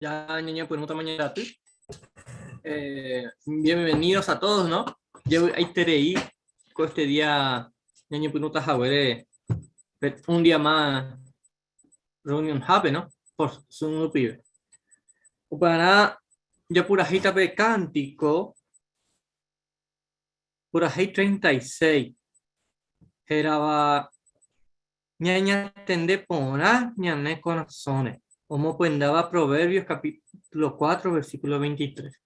Ya, ñaña, pues no mañana tú. Bienvenidos a todos, ¿no? Yo ahí terei con este día, ñaña, pues no un día más reunión happy, ¿no? Por su no pibe. Para ya pura hita pe cántico, pura hit 36. Era ñaña tende pora, ñané corazones. Como pues daba Proverbios capítulo 4 versículo 23.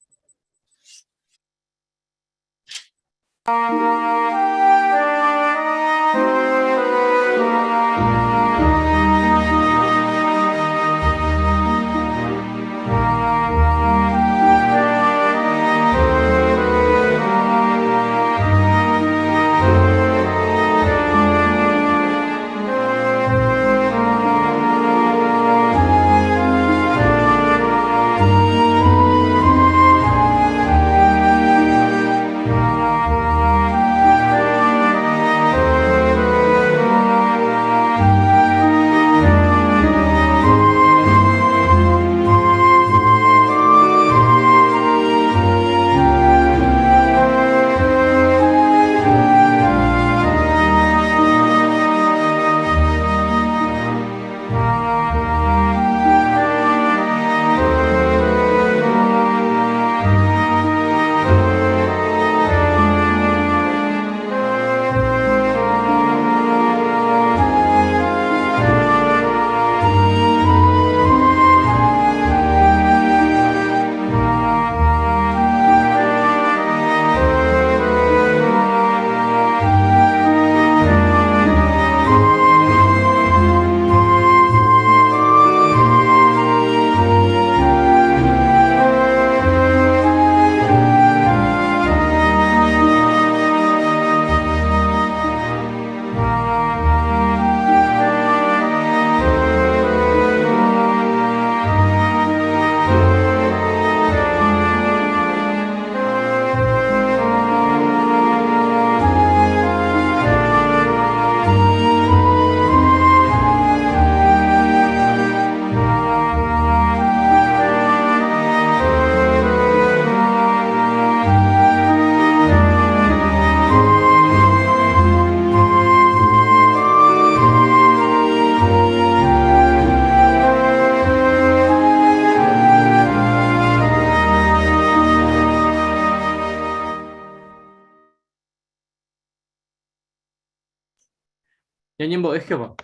Ñaña, es que va.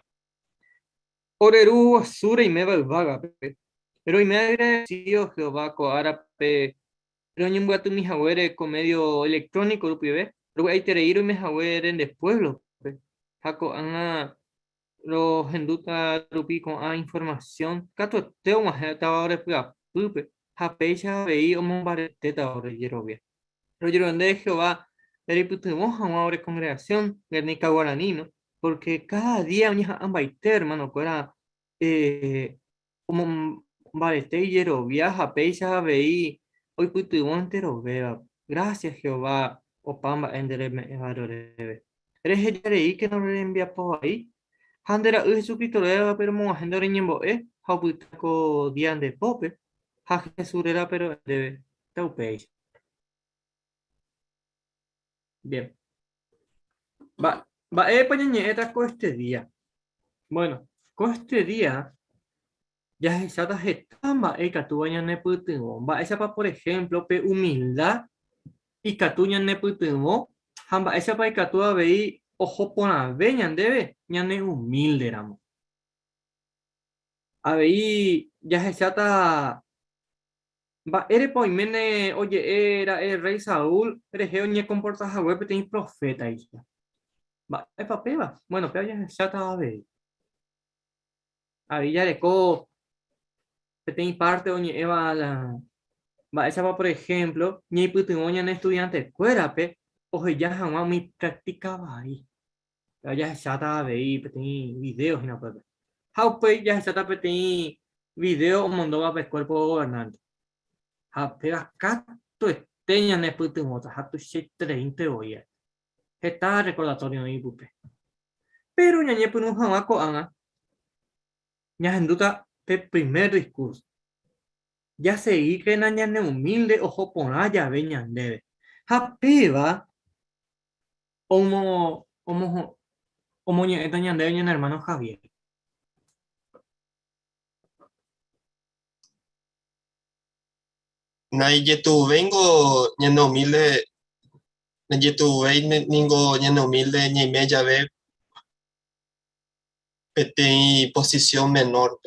Oreru Asura y Meba Vaga, pero y me ha agradecido Jehová Coarape, pero ñembuatu mi jagüere con medio electrónico, rupi, pero hay tereiro y me jagüere en de pueblo, jaco ana los henduta rupi con a información, cato teo más estaba ahora pupe, japecha veí o mombareteta ahora yerovia. Pero yo de Jehová, pero putemos ahora congregación, guernica guaraní, ¿no? Porque cada día uñas ambaite, hermano, fuera como barete y viaja, peisa, veí, hoy putu entero vea. Gracias, Jehová, opamba endereme evarorebe. Eres el rey que no le envía por ahí. Handera Jesucristo le pero mo agenda reñembo, hauputako dian de pope, ha Jesurera pero debe, taupeis. Bien. Pañañeta con este día. Bueno, con este día, ya esa tarjeta, catuña neputumo. Esa pa, por ejemplo, humildad y catuña neputumo. Hamba, esa pa, catua veí, ojo pona, veñan debe, ñane humilde ramo. A veí, ya esa ta. Ere poimene, oye, era el rey Saúl, eres ñe comportas a web, tenéis profeta ahí. Es papel, bueno, pero ya esa ta veí. A Villa de Co, tem parte onde eva la esa va por ejemplo ni putumoña en estudiante escuela pe oje ya jamás mi practicaba ahí ya ya está ahí tem videos y no pues how pues ya está tem video o mandó va para cuerpo gobernante ha pero acá tu esteña ne putumota ha tu se 30 oye está recordatorio ni pupe pero ñañe punu jamás ko anga ña henduta pe primer discurso ya seguí que na ñane humilde ojo pona ya ve ñandebe. Japeva, omo, omo ñe'ẽta ñandebe ñane hermano Javier. Nayetuvengo ñane humilde, nayetuve ningo ñane humilde ñeime llave petei posición menor.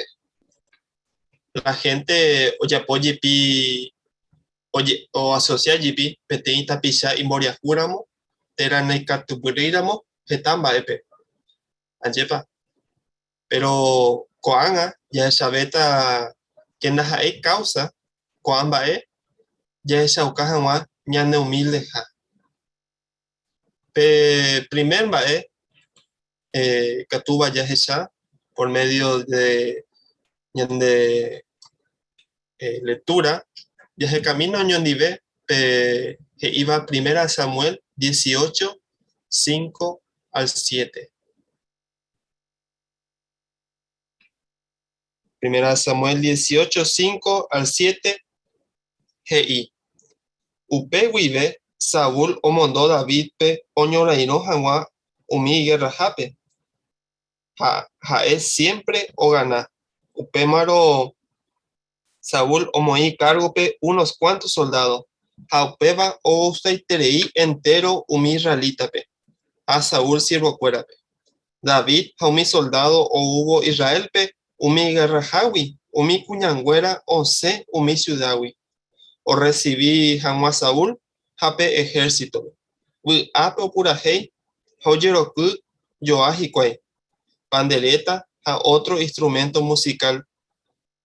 La gente oyapoye pi oye o asocia jipi petei tapicha y moria juramo tera nekatupuríramo hetamba epe anjepa pero koanga ya sabeta que naja e causa koamba ya esa okajanwa ñane humilde ja pe primer bae katuba ya esa por medio de ñande lectura ya el camino ñondive que iba primera Samuel 18 5 al 7. Primera Samuel 18 5 al 7. GI. Upe wive Saúl o mondo David pe oñoraino jangua umi guerra jape. Ja es siempre o gana. Upe maro Saúl o moí cargo pe unos cuantos soldados. Ja upeva o usted terei entero umi israelita pe. A Saúl siervo cuera pe. David ja umi soldado o hubo Israel pe umi guerra jawi. Umi cuñanguera o se umi ciudawi. O recibí jamás Saúl, jape ejército. Ape purajei, hoyeroku, yoajikwai. Pandereta, a otro instrumento musical.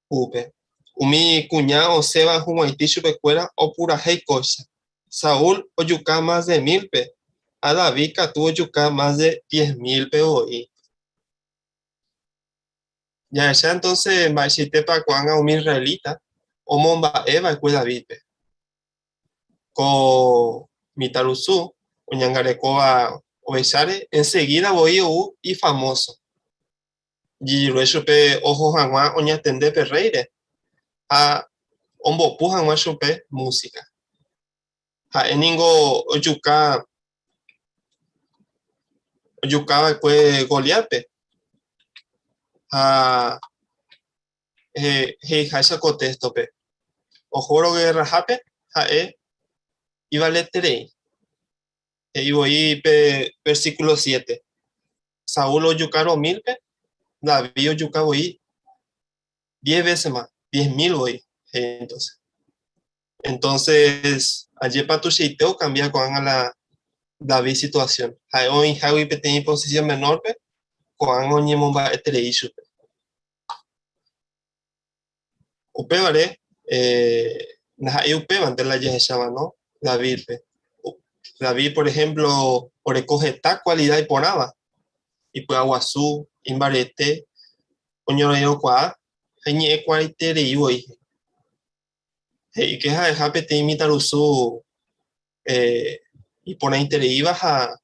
Upe. Umi cuñado seba humaitichu pecuera o purajei cocha. Saúl oyuca más de 1000 pe. A David catu oyuca más de 10,000 pe hoy. Ya esa entonces, machite pa cuanga umi israelita. O momba eva y David pe. Con Mitarusu, Uñangarecoa Ovesare, enseguida voy y famoso. Y pe ojo jangua oñatende perreire. A ombo pu jangua chupe música. A eningo oyuka kue Goliape. A jaisa cotesto pe. Ojoro guerra jape, iba letterei. Y voy pe versículo 7. Saúl oyucaro 1000 pe. David oyuca voy 10 veces más, 10,000 voy. Entonces, allí para tu sitio cambia con la David situación. Hay hoy Javi pequeña posición menor, con hoy momba etereisu. Upe vale, na upe ante la ya ¿no? David. David, por ejemplo, por recoge tal cualidad y ponaba. Y pues aguazú, imbarete, oñoro kwa, hay cualite y voy. Y que es jape te imita uso y pone interés y baja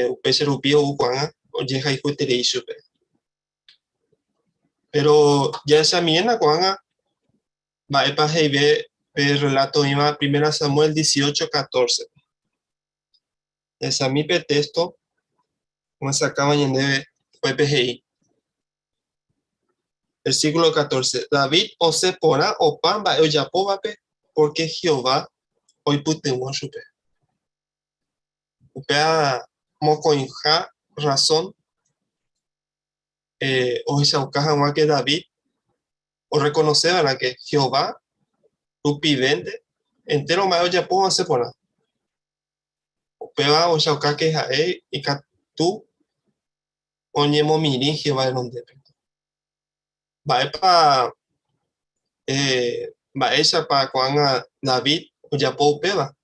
upese rupio ucuanga o llega y fue interés pero ya esa miena cuanga va a pasar y ve el relato iba primera Samuel 18:14 esa mi texto como sacaba en de fue PGI el siglo 14 David o se pona o pamba o yapovape porque Jehová hoy pute supe upea mocoinja razón o esa caja que David o reconocer a la que Jehová tupi vende entero mayo ya puedo hacer por nada o peba o shauka que jae y que tú oñemo mirin Jehová en donde va pa va esa pa cuando David o ya puedo peba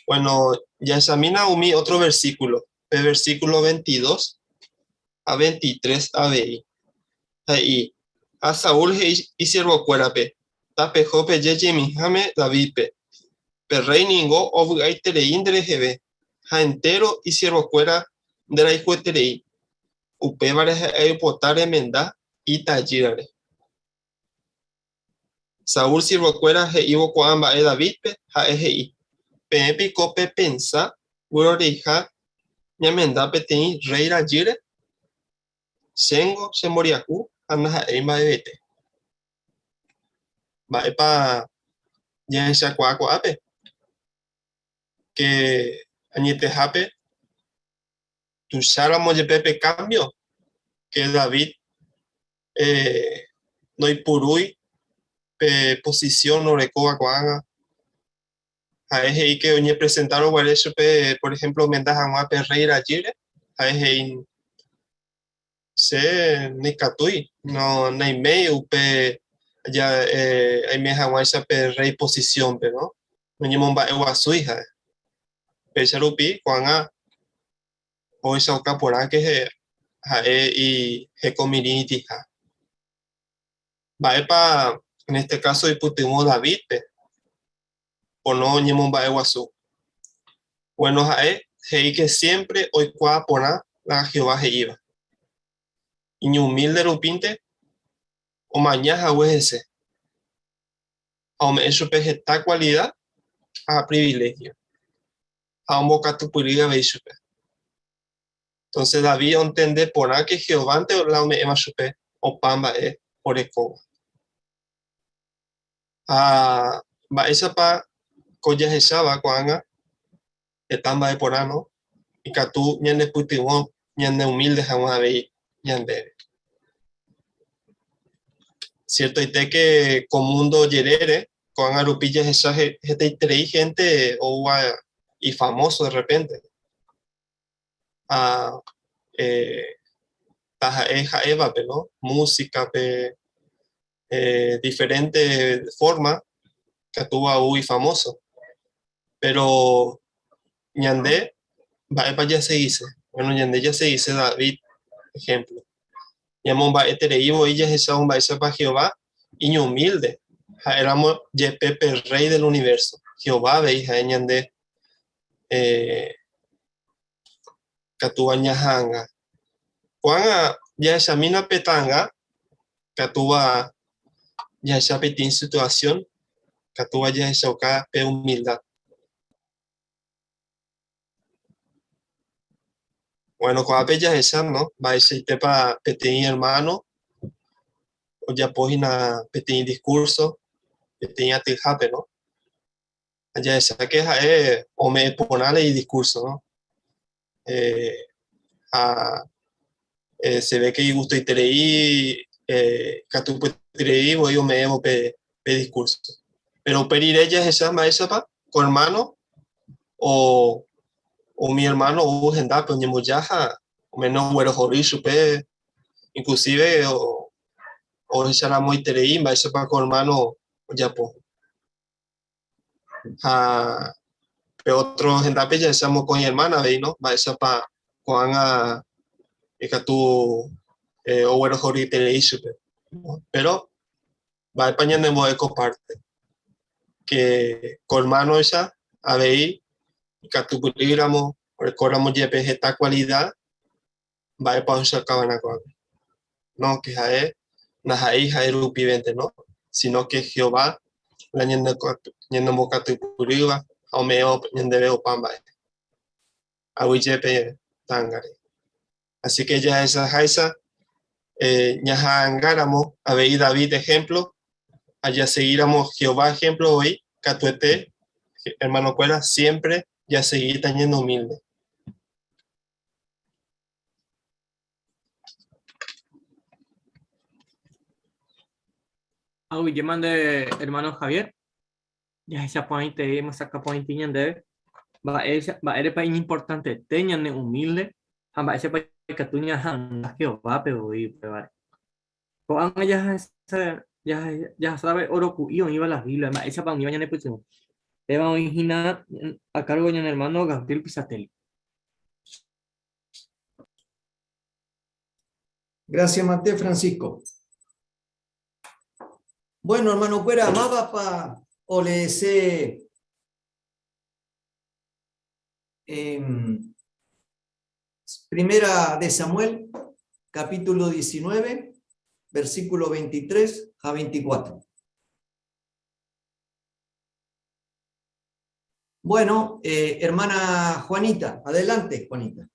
bueno ya examina umi otro versículo el versículo 22 a 23 a ver ahí a Saúl y siervo cuerape tape jope yeje mi jame David pe rey ningo obugai terei indre hebe ha entero y siervo cuera de la hijo terei upevare potare menda y tallirare Saúl sirvo cuera he ivo coamba e David pe ha eji. Pe pico pe pensa, urorija, ñamenda pe teni rey rajire, sengo se moriaku, anda ha ema ebete. Va epa ya esa cuaco ape, que añete jape, tu sara moje pepe cambio, que David no purui pe posición no recoba cuanga. A ese que oñe presentaron por eso pe, por ejemplo, mendas a pe rey rajire, a ese se ni catui, no ni me upe ya hay me hawaisa pe rey posición pe no no ni momba ewa suija pe charupi cuanga o esa oca por que ha y he community ha va epa en este caso disputimos David pe o no ni momba ewa su bueno ha he que siempre hoy cua pona la Jehová he iba y ni humilde rupinte o mañana huese aunque eso pe esta cualidad a privilegio a un boca tu puliga veisupe. Entonces David entende por que Jehová ante la me ema supe o pamba por eco. Va esa pa coya esa va cuanga etamba de porano y que tú ñande putimo ñande humilde jamás a ver ñande. Cierto y te que con mundo yerere con arupillas esa gente inteligente o y famoso de repente. Taja Eva, ¿no? Música, diferentes formas que tuvo muy famoso. Pero Ñandé, va ya se dice. Bueno, Ñandé ya se dice David, ejemplo. Llamó va etereivo, ella es esa hombre, esa para Jehová, y humilde. Éramos Yepepe, rey del universo. Jehová, veis, a Ñandé, Catuba Ñajanga. Cuando ya esa mina petanga, Catuba ya esa petin situación, Catuba ya esa oca pe humildad. Bueno, cuando ya esa, ¿no? Va a ese tepa petin hermano, o ya pógina petin discurso, petin atijape, ¿no? Ya esa que o me ponale y discurso, ¿no? Se ve que gusto y tereí, Catu tereí, voy o me evo pe discurso. Pero pedir ellas esa maestra pa, con hermano, o mi hermano o gente pues ni muchacha o menos güero jorizo pe inclusive o esa la muy tereimba eso para con hermano ya po pero otro gente pe ya estamos con mi hermana ve no va esa para con a que tú o güero jorizo tereizo pe pero va España de modo parte que con hermano esa a ver que tú pudiéramos recordamos ya esta cualidad va a pasar cabana con no que jae na hija erupivente no sino que Jehová la ñenda moca tu puriva o meo ñende veo pamba a wijepe tangare así que ya esa jaisa ñaja angáramos a ver David ejemplo allá seguíramos Jehová ejemplo hoy catuete hermano cuela siempre ya seguir teniendo humilde. Yo mandé hermano Javier, ya esa pointe, hemos sacado pointe de va a país importante, teñan humilde, va ese país que tú ni a que va, pero vale. Con ya sabe, oro cuyo iba a las Biblia, esa para mí mañana pues te va a originar a cargo de mi hermano Gabriel Pisatelli. Gracias, Mateo Francisco. Bueno, hermano Cuera, amaba para OLC Primera de Samuel, capítulo 19, versículo 23 a 24. Bueno, hermana Juanita, adelante, Juanita.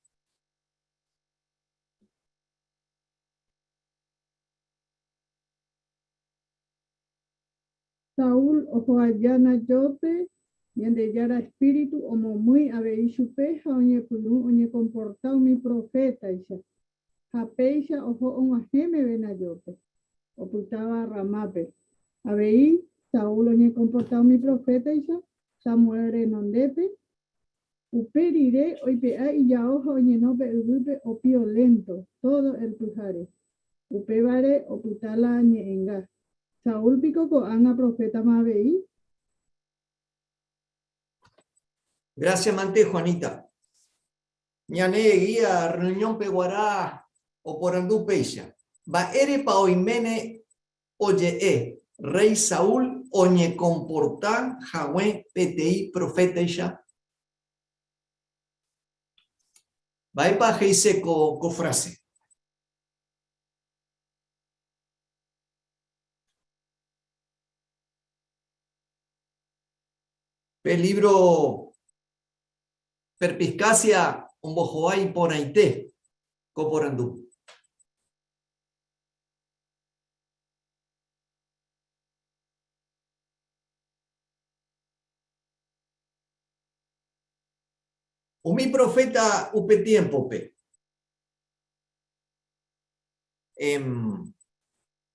Saúl ojo allana yote, yende yara espíritu, omo muy abei chupeja, oñe puru, oñe comportado mi profeta, isha. Japeisha ojo on ajeme benayote, ocultaba ramape. Abei, Saúl oñe comportado mi profeta, isha. Samuel renondepe, uperire, oipea y ya ojo oñe nope urupe opio lento, todo el pujare. Upebare, ocultala ñeenga. Saúl pico con ana profeta mabei. Gracias, Mante, Juanita. Ñane guía reunión peguará o por andú peisha. Va ere pa oimene oye rey Saúl oñe comportan jahuen PTI profeta isha. Va epa heise co frase. Libro perpiscacia un bojoai ponaite coporandú. Mi profeta upe tiempo pe.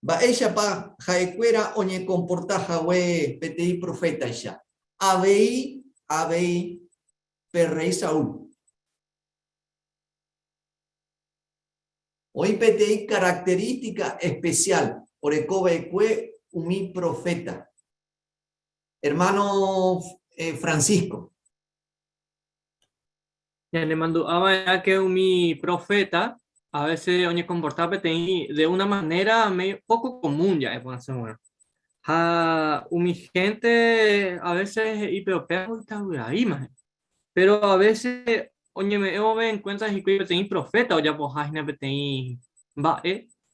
Va ella pa jaecuera oñe comporta jawe PTI profeta ella. Abei per rey Saúl. Hoy PTI característica especial por ecobe umi profeta. Hermano Francisco. Ya le mando a que mi profeta a veces oye comportaba de una manera medio poco común ya es bueno bueno. Mi gente a veces y pero está ahí más. Pero a veces oye me en cuenta y que tenía profeta o ya pues hay tenía va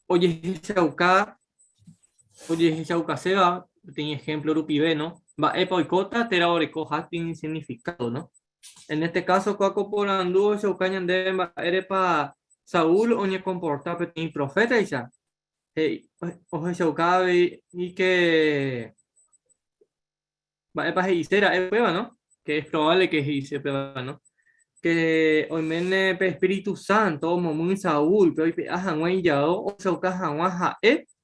oye ese uka se va tenía ejemplo rupibe no va poicota tera orecoja tiene significado no. En este caso, Coaco por Andú, se ucañan de Erepa Saúl, oñe comporta pequeño profeta y ya. Ojo, se ucabe y que va epa hicera, prueba, ¿no? Que es probable que hice prueba, ¿no? Que hoy mene pe Espíritu Santo, muy Saúl, pero hoy pe ajan güey ya o se ucajan guaja,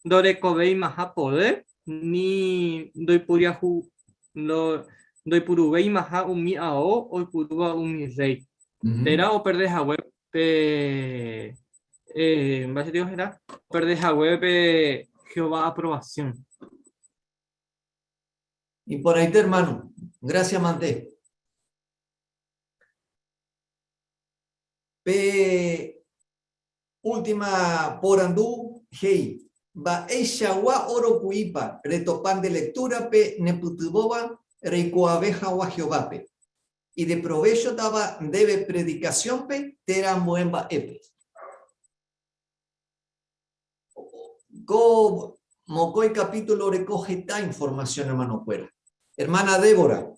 dore kobe maja poder, ni doy puria ju, lo doy purube maja umi ao, hoy puruba umi rey. Tera o perdes a web en base a Dios era perdes a web Jehová aprobación. Y por ahí, hermano. Gracias, Mante. Última por andú, hey. Va eishawa oro cuipa, retopan de lectura pe neputuboba, reicoabeja wa Jehová pe. Y de provecho daba debe predicación pe, tera moemba epe. Go mocoy capítulo recoge esta información, hermano fuera. Hermana Débora.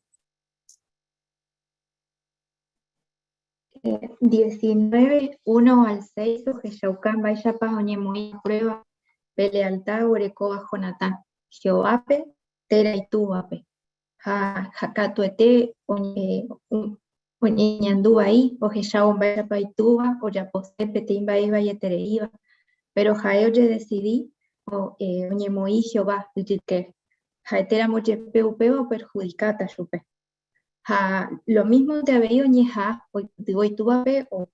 19, 1 al 6, Jeshaucán, Baishapa, Oñemoí, prueba, Pelealtá, Urecoa, Jonatán, Jehoape, Tera y Tuape, Jacatuete, Oñeñandú ahí, o Jeshaun, Baishapa y Tuba, o Yaposé, Petimba, Iba y Etereiba, pero Jaeoye decidí, o Oñemoí, Jehová, que Jaetera Moyepe, Upeo, perjudicata, Chupe. Lo mismo te había ñeja hoy tuve o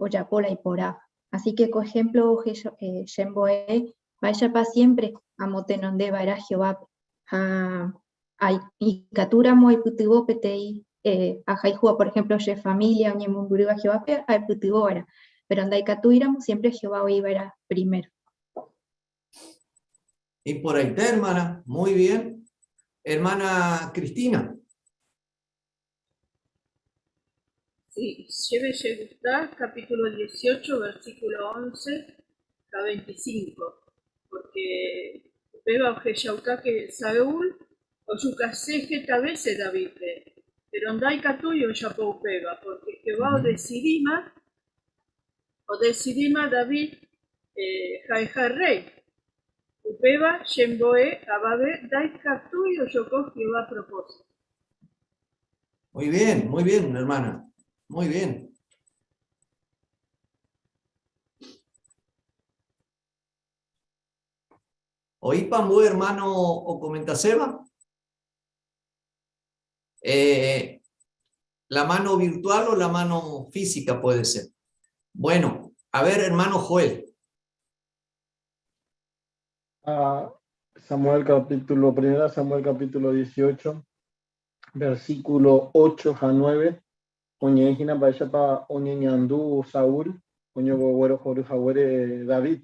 ya pola y porá. Así que, por ejemplo, Shemboe, vaya para siempre a Motenonde, Vara Jehová, y Catura Moy Putibo Petei, a Jaihua, por ejemplo, She Familia, Oñemunguriba Jehová, a Putibo Vara. Pero andai Catuíramos siempre Jehová hoy Vara primero. Y por ahí, hermana, muy bien. Hermana Cristina. Sí, lleve Yehudá, capítulo 18, versículo 11 a 25, porque veo a Jeshauká que Saúl, o Yucaseje Tabese David, pero andai catuyo ya pega, porque Jehová o decidima David, jaeja rey. Upeba, Shemboe, Ababe, dai catuyo yo Jehová a propósito. Muy bien, hermana. Muy bien. ¿Oí Pambu, hermano, o comenta Seba? La mano virtual o la mano física puede ser. Bueno, a ver, hermano Joel. Primera Samuel capítulo 18, versículo 8 a 9. Oñe hina baixapa oñe ñandu Saúl, oñe gogüero joru jagüere David.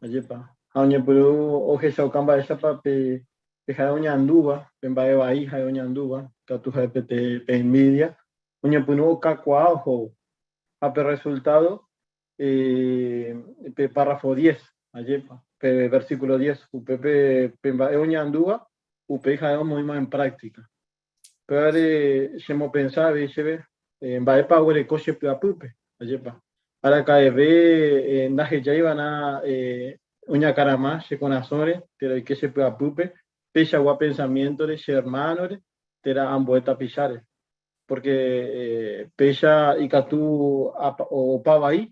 Ayepa. Oñe puru oje shaukan baixapa pe jaya oñanduba, pe mbae bai jaya oñanduba, katu jaya pe envidia. Oñe puru kakua ojo. Pe resultado, pe párrafo 10, ayepa. Pe versículo 10, upepe pe mbae oñanduba, upe jaya muy más en práctica. Pero shemo pensaba, ve mbae pa were koshe pe apupe, ayepa. Para caer ve naje ya iban a uña carama, se conazore, pero hay que se pe apupe, pecha agua pensamiento de se hermano, tera amboeta pichare. Porque pecha y catu o pava ahí,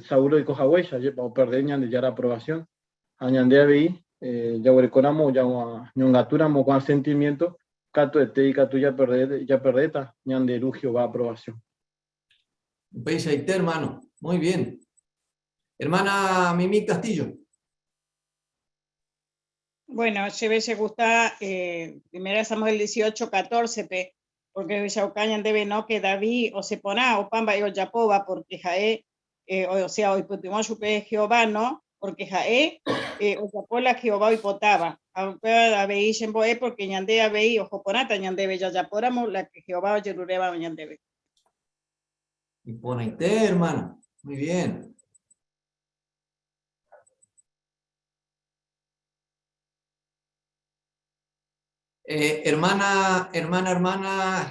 Saulo y cojahuesa, ayepa, o perdeñan de ya la aprobación. Añande ahí, ya were conamo, ya ñongatura mo con sentimiento, cato este y catu ya perdeta, ñande elugio va aprobación. Beisaité, hermano. Muy bien. Hermana Mimi Castillo. Bueno, se gusta primera Samuel 18, 14, porque Shaucañan debe no que David o se pone o pamba y o Yapoba, porque Jaé, o sea, hoy putimos chupe Jehová, ¿no? Porque Jaé, o Yapola Jehová y potaba. A veí Shemboe, porque ñande a veí o Joponata ñandebe ya Yapóramo, la que Jehová o Yerureba ñandebe. Y Ponaité, hermano. Muy bien. Hermana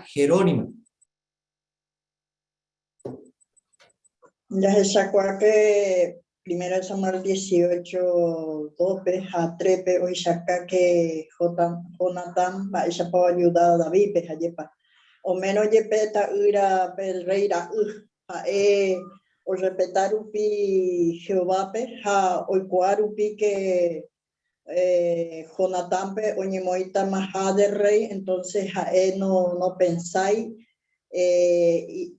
Jerónima. Ya se sacó que primera Samuel 18, 2 a 3, hoy saca que Jonatán va a ayudar a David, o menos yepeta ira el rey ra o respetar upi Jehová o cuar upi que Jonatán pe oñemoita maja del rey, entonces no pensáis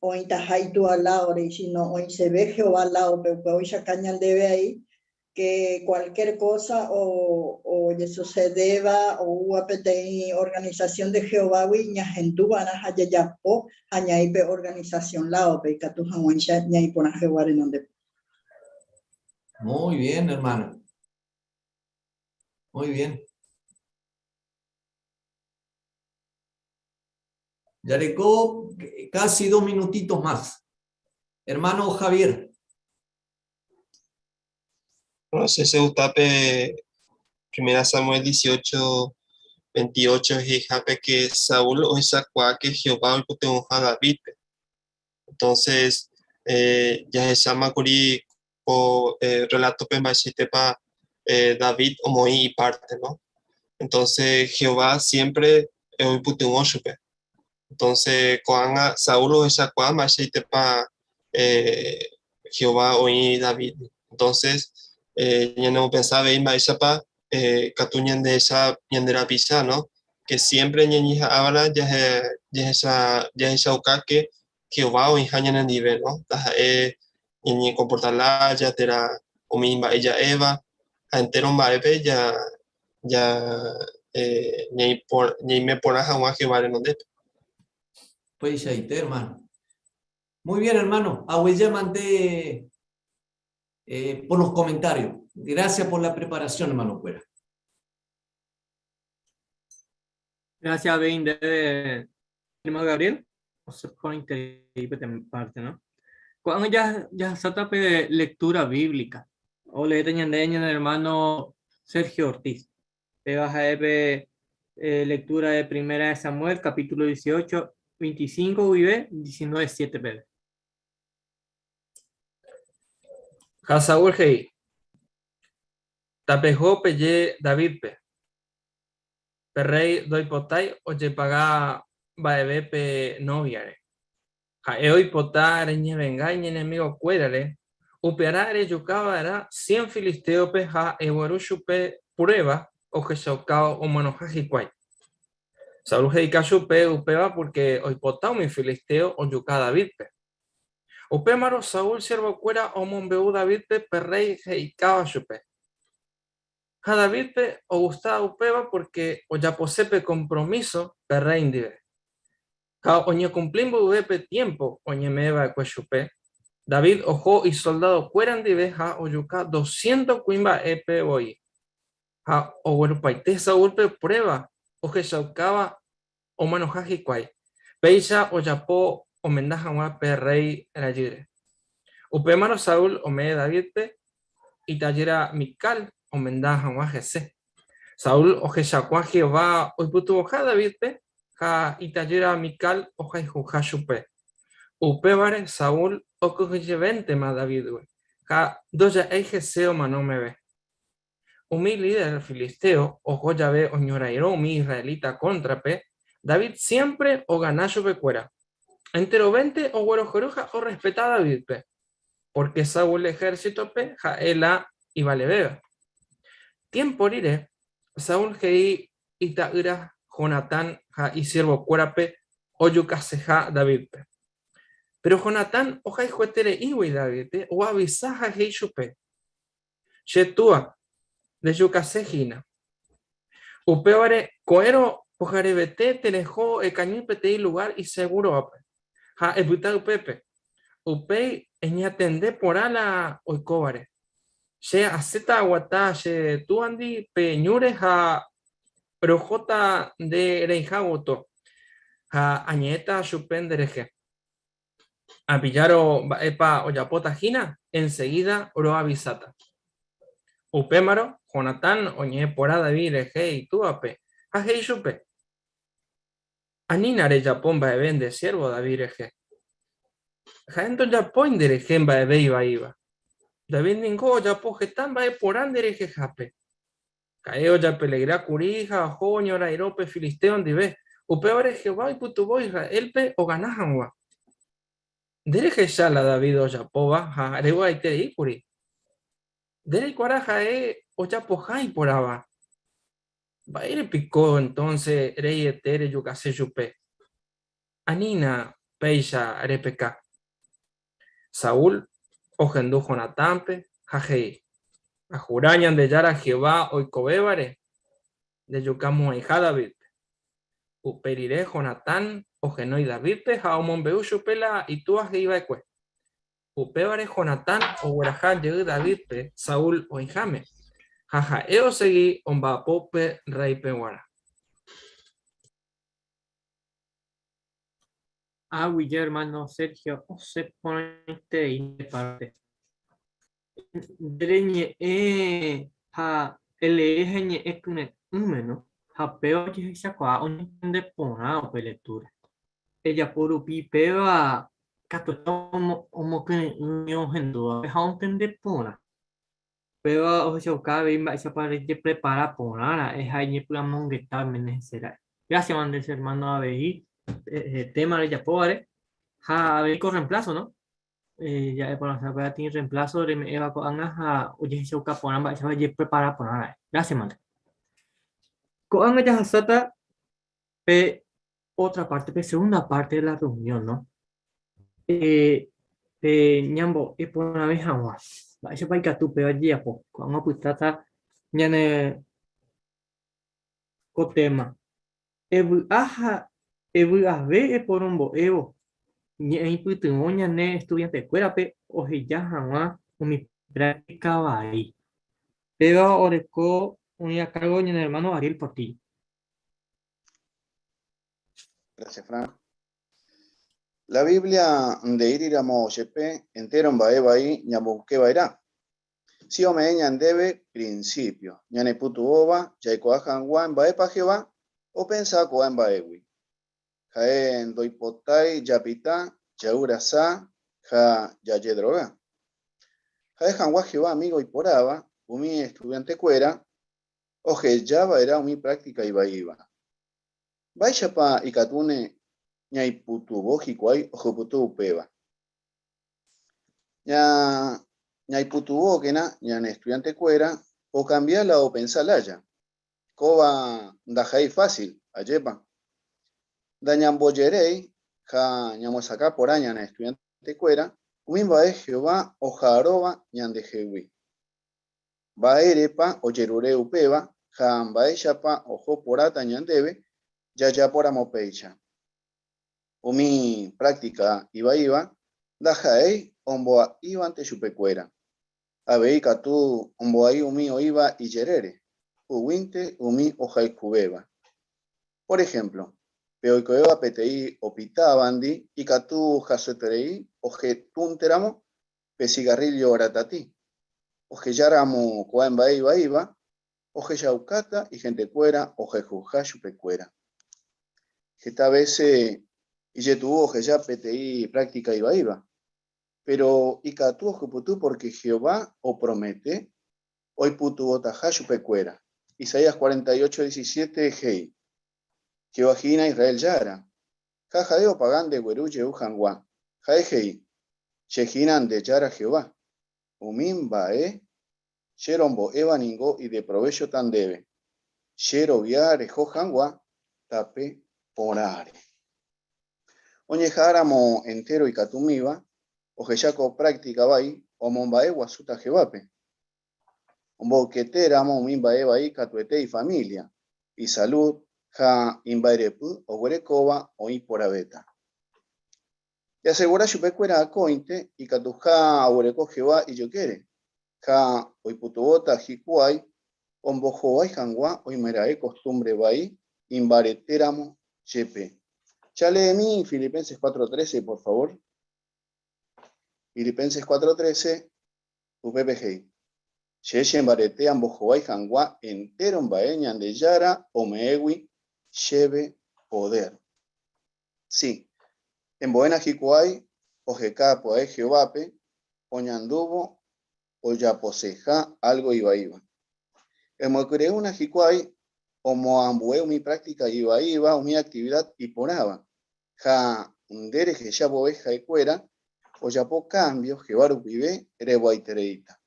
o intajai tu al lado, sino hoy se ve Jehová al lado, pero hoy ya cañan debe ahí que cualquier cosa o eso se deba o UAPTI organización de Jehová wiña gentu van a hayayapo añaipe organización lao pe katu hawansha ñai pona Jehová en donde. Muy bien, hermano. Muy bien. Ya le quedó casi 2 minutitos más. Hermano Javier. No sé si usted primera Samuel 18, 28 es que Saúl o sacó que Jehová o te a David. Entonces, ya se llama Curi o relato pembachite para David o Moí y parte, ¿no? Entonces, Jehová siempre es un puto. Entonces, cuando Saúl o sacó machite para Jehová o David. Entonces, ya no pensaba en Maishapa, Catuñan de esa ñandera pisa, ¿no? Que siempre ñeñija habla ya esa que Jehová o Injañan en nivel, ¿no? Ñeñi comportarla, ya tera, o misma ella Eva, a entero maebe, ya, ñey me pone a Jehová en donde. Pues ahí, hermano. Muy bien, hermano. Ahuella mandé por los comentarios. Gracias por la preparación, hermano Cuera. Gracias, Ben, de hermano Gabriel. O se pone increíble en parte, ¿no? Cuando ya se trata de lectura bíblica, o le tenían hermano Sergio Ortiz. Te vas a ver lectura de primera de Samuel, capítulo 18, 25 vive 19:7 pebe. Saúl hei. Tapejó peye David pe. Perrey doi potai oye paga baebe pe noviare. Hoy potar ñe venga ñe enemigo cuérale. Uperare yucaba era 100 filisteos pe ha ewarushu pe prueba o que shokao o manojaji kwai. Saúl hei kashu pe upeba porque hoy potao mi filisteo o yuka David pe. Upe maro Saúl siervo cuera o monbeu David pe perrey hei kashu pe. Ha David pe o gustaba upeba porque o ya posepe compromiso perrey indive. Ha oñe cumplimbo ubepe tiempo oñe meba cueshupe. David ojo y soldado cueran diveja o yuca 200 cuimba epe hoy. Ha o guarupaite Saúl pe prueba o que shaukaba o manojaji kwai. Peisa o yapo o mendaja wa pe rey rayire. Upe mano Saúl o me David pe y tallera Mical o mendaja wa jese. Saúl o que shakwa Jehová o putu oja David pe ha y tallera Mical o jaijuja shupe. Upebare Saúl o que ma David we. Ha doya ejeseo mano me ve. Mi líder filisteo o joya ve o ñorairo mi israelita contra pe. David siempre o ganayo pe cuera. Entero 20 o güero joruja o respeta a David pe. Porque Saúl ejército pe ja ela y vale beba. Tiempo iré. Saúl hei itaira Jonatán ja y siervo cuera pe o yucaseja David pe. Pero Jonatán o jai juetere iwi David pe o avisaja hei chupe. Shetua de yucasejina. Upeore coero pojarebete tenejo e cañipete y lugar y seguro ape. Ha ebuta upepe. Upei eñatende por ala oikobare. She aceta aguata she tuandi peñure ha rojota de reijagoto. Ha añeta chupendereje. A pillaro epa oyapota jina enseguida oro avisata. Upémaro, Jonatán, oñe porá David, y tú ape. Ajei chupe. Anina re Japón va de siervo David eje. Jaento Japón de rejemba ebe iba. David ningo Japón getán va porán de reje jape. Caeo ya pelegra curija, joño, la irope, filisteo, dive. Upeore Jehová y putubo Israel pe o ganajanwa. Dereje ya la David o Japoba, ja, arewa y te ikuri. Dere cuaraja o Japojai por aba. Baile picó entonces rey etere yucase yupe. Anina peisa repeca. Saúl ojendu Jonatampe jajei. Ajurañan de yara Jehová oikobebare. De yucamo hija David. Uperire Jonatán ojenoi David pe jaomon beu chupela y tú ajeiba ekwe. Upebare Jonatán o huerajal llegó David pe Saúl o hijame. Jaja eo seguí omba pope rey peguara. Hermano Sergio, o se ponete y de parte. Dreñe ha elejeñe ekune umeno ha peo que se acua on de pona o lectura. Ella por upi peva cato como que no hendo ha on de pona. Peva o se ocabe y se parece prepara pona es ahí plan mongueta menecera. Gracias mandes hermano Abeí. Tema de Yapore, ha haber reemplazo, ¿no? Ya por la semana tiene reemplazo de Eva Coanga, oye, se ocupa por ambas, se va a preparar por nada. Gracias, man. Coanga ya hasata, otra parte, segunda parte de la reunión, ¿no? Ñambo, y por una vez agua. Eso para que tú pegas ya, pues, cuando putata, ya ne. Cotema. Aja. Evuave por un boevo. Ni ahí putuoña ne estudiante de escuela pe o ya jamás o mi práctica va ahí. Pero oreco un cargo en el hermano Ariel Portillo. Gracias, Frank. La Biblia de Iriramo Yepe entero en Baeva ahí ñabuque bairá. Si o me ñan debe principio. Ñane putu ova, ya coajan guan baepa Jehová o pensa coan baewi. jaen doipotai yapita, yaurasa, ja yayedroga. Jae Hanwa Jehová amigo y poraba, umi estudiante cuera, oje yaba era umi práctica iba iba. Vaya pa ikatune ñay putubo jikuay ojo putu peba. Ñay putubo kena ñan estudiante cuera o cambiarla o pensarla ya. Koba ndajai fácil, ayepa. Dañan boyerei, ja ñamos acá por año na estudiante cuera, umimba es Jehová o jaroba ñan de jehui. Baerepa o yerure upeba, ja baeshapa ojo porata ñan debe, ya por amopeicha. Umi práctica iba, dajaei omboa iba ante chupecuera. Abei katu omboa umi o iba y yerere. Uwinte umi o jaikubeba. Por ejemplo, peoikoeba PTI o pitabandi y katu jasoterei o jetunteramo pesigarrillo ratati. O jeyaramo coemba iba, o jeyaucata y gente cuera o jejuja chupecuera. Esta vez y tuvo que ya PTI práctica iba. Pero ikatu ojuputu porque Jehová o promete, hoy putu otajashu pecuera. Isaías 48:17 Hei. Jehová gina Israel yara. Jajadeo pagan de Gueruye Ujanwa. Jae Hei. Shejinan de yara Jehová. Umimba Sherombo evaningo y de provecho tan debe. Shero viare jojanwa tape orare. Oñejáramo entero y catumiba, o jeyaco práctica bai, o mombae guasuta jevape. Ombo queteramo mimba eba y catuete y familia, y salud, ja imbairepu, o guerecoba, o iporabeta. Y asegura chupecuera a cointe, y catuja agureco jeva y yo quiere. Ja oiputubota jikuay, ombo joai jangua, o imerae costumbre bai, imbareteramo chepe. Ya lee mi Filipenses 4:13, por favor. Filipenses 4:13, UPPG. Sheyen barete ambojoai jangua enteron baeñan de yara o meewi lleve poder. Sí, en boena jikuay, o jecapo a jeovape, o ñandubo, o yaposeja algo iba. En mocure una jikuay, o moambue mi práctica iba, mi actividad y poraba. Ja ndere que ya boveja y cuera, o ya po cambio, jebaru vive, ereboaitereita.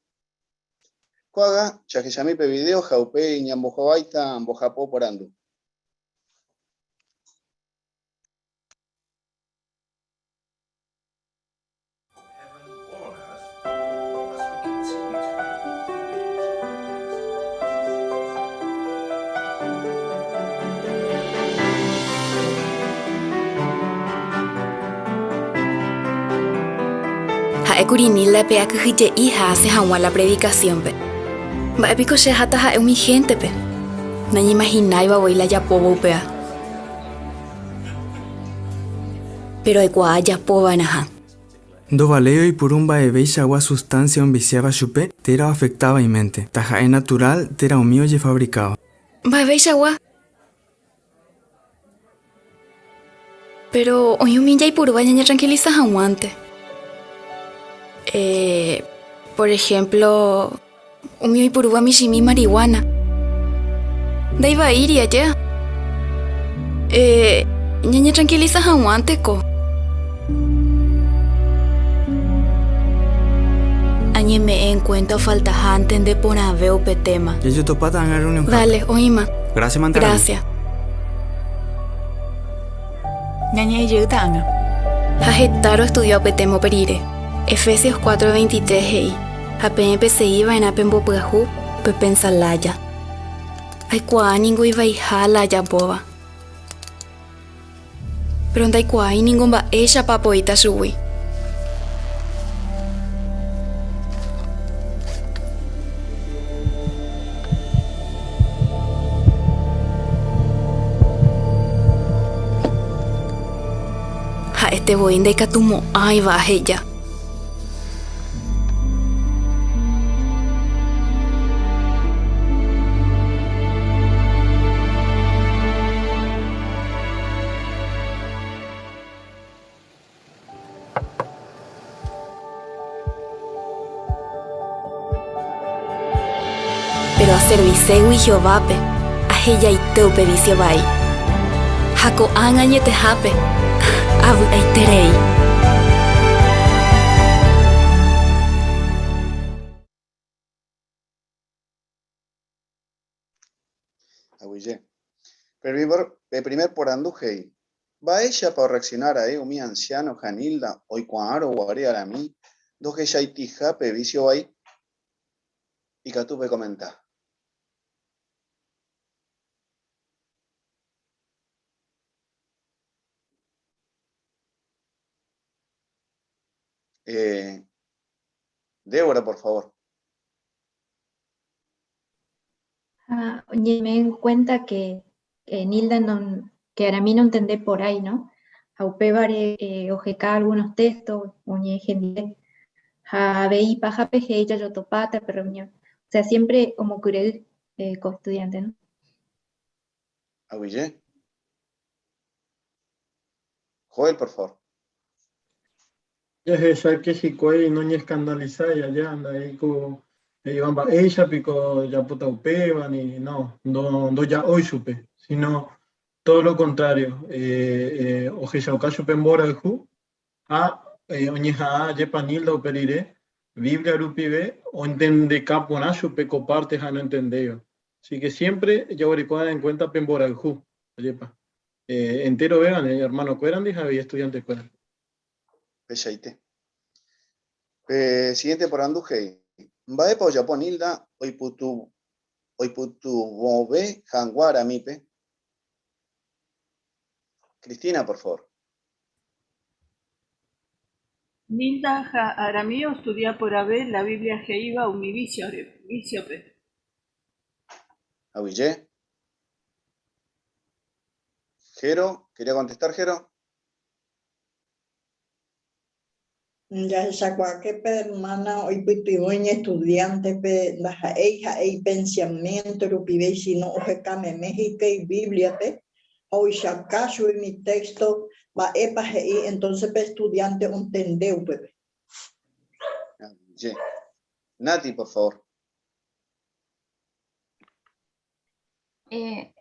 Coaga, ya que llamé pe video, jaupe y ñambojobaita, ambojapo porando. Curinila pea que hije hija hace jamás la predicación pe. Va epico se hata ha mi gente pe. No ni imagina iba voy la ya pobo pea. Pero hay cua ya poba naja. Do valeo y por un baebeisha agua sustancia viciaba chupe, tera afectaba y mente. Taja es natural, tera mío ye fabricado. Baebeisha agua. Pero hoy un minja y por baña tranquiliza jamuante. Por ejemplo, un mío y puruba mishimi marihuana. Da iba a ir y allá. Ñaña tranquiliza jamuante ko. Añe me en cuenta falta hanten de ponaveo petema. Ya yo topata en la reunión. Dale, oima. Gracias, Mantara. Gracias. Ñaña y yo tanga. Jajetaro estudió petemo perire. Efesios 4:23 hei. APMPC iba en apembopuahu, pepensalaya. Ay cua ningo iba y jala ya boba. Pero ndai cua y ningo va ella papoita subui. Ja este voy de catumo ay va ella. pero a servicegui Jehovape, a heyaiteupe vicio vai. Hako angañete hape, abu aiterei. Aguille. El primer por andujei. Va ella para reaccionar a mi anciano Janilda, hoy cuaro guare a mí, do que ya jape vicio ahí. Y que tú me comentas. Débora, por favor. Oye, me doy cuenta que Nilda no, que ahora mí no entendé por ahí, ¿no? Aupevare ojeca algunos textos, oñe gente, a vei paja peje ella yo topata, pero o sea, siempre como curé con estudiante, ¿no? Aguille. Joel, por favor. Ya es que si coe no ni escandalizar y allá anda ahí con ella pico ya puta upeba ni no ya hoy supe, sino todo lo contrario. Oje ya uka supe mbora ju a oñeja a yepanilda uperire Biblia rupibe o entende capona supe coparte ja no entendeo. Así que siempre ya recuerda en cuenta pembora ju, yepa. Entero vean, hermano cueran dija y estudiantes cueran. Pechaite. Siguiente por andujei. Mbae pa Japonilda, hoy putu bobe janguara mipe. Cristina, por favor. Nilda ja aramio estudia por haber la Biblia Jeiva umi viciope. Aguille. Jero, ¿quería contestar, Jero? Ya esa que hermana hoy pituigoña estudiante pe la jaei pensamiento rupibe si no ojecame México y Biblia pe hoy shacacho en mi texto va epa jei entonces pe estudiante entendeu pe. Nati, por favor.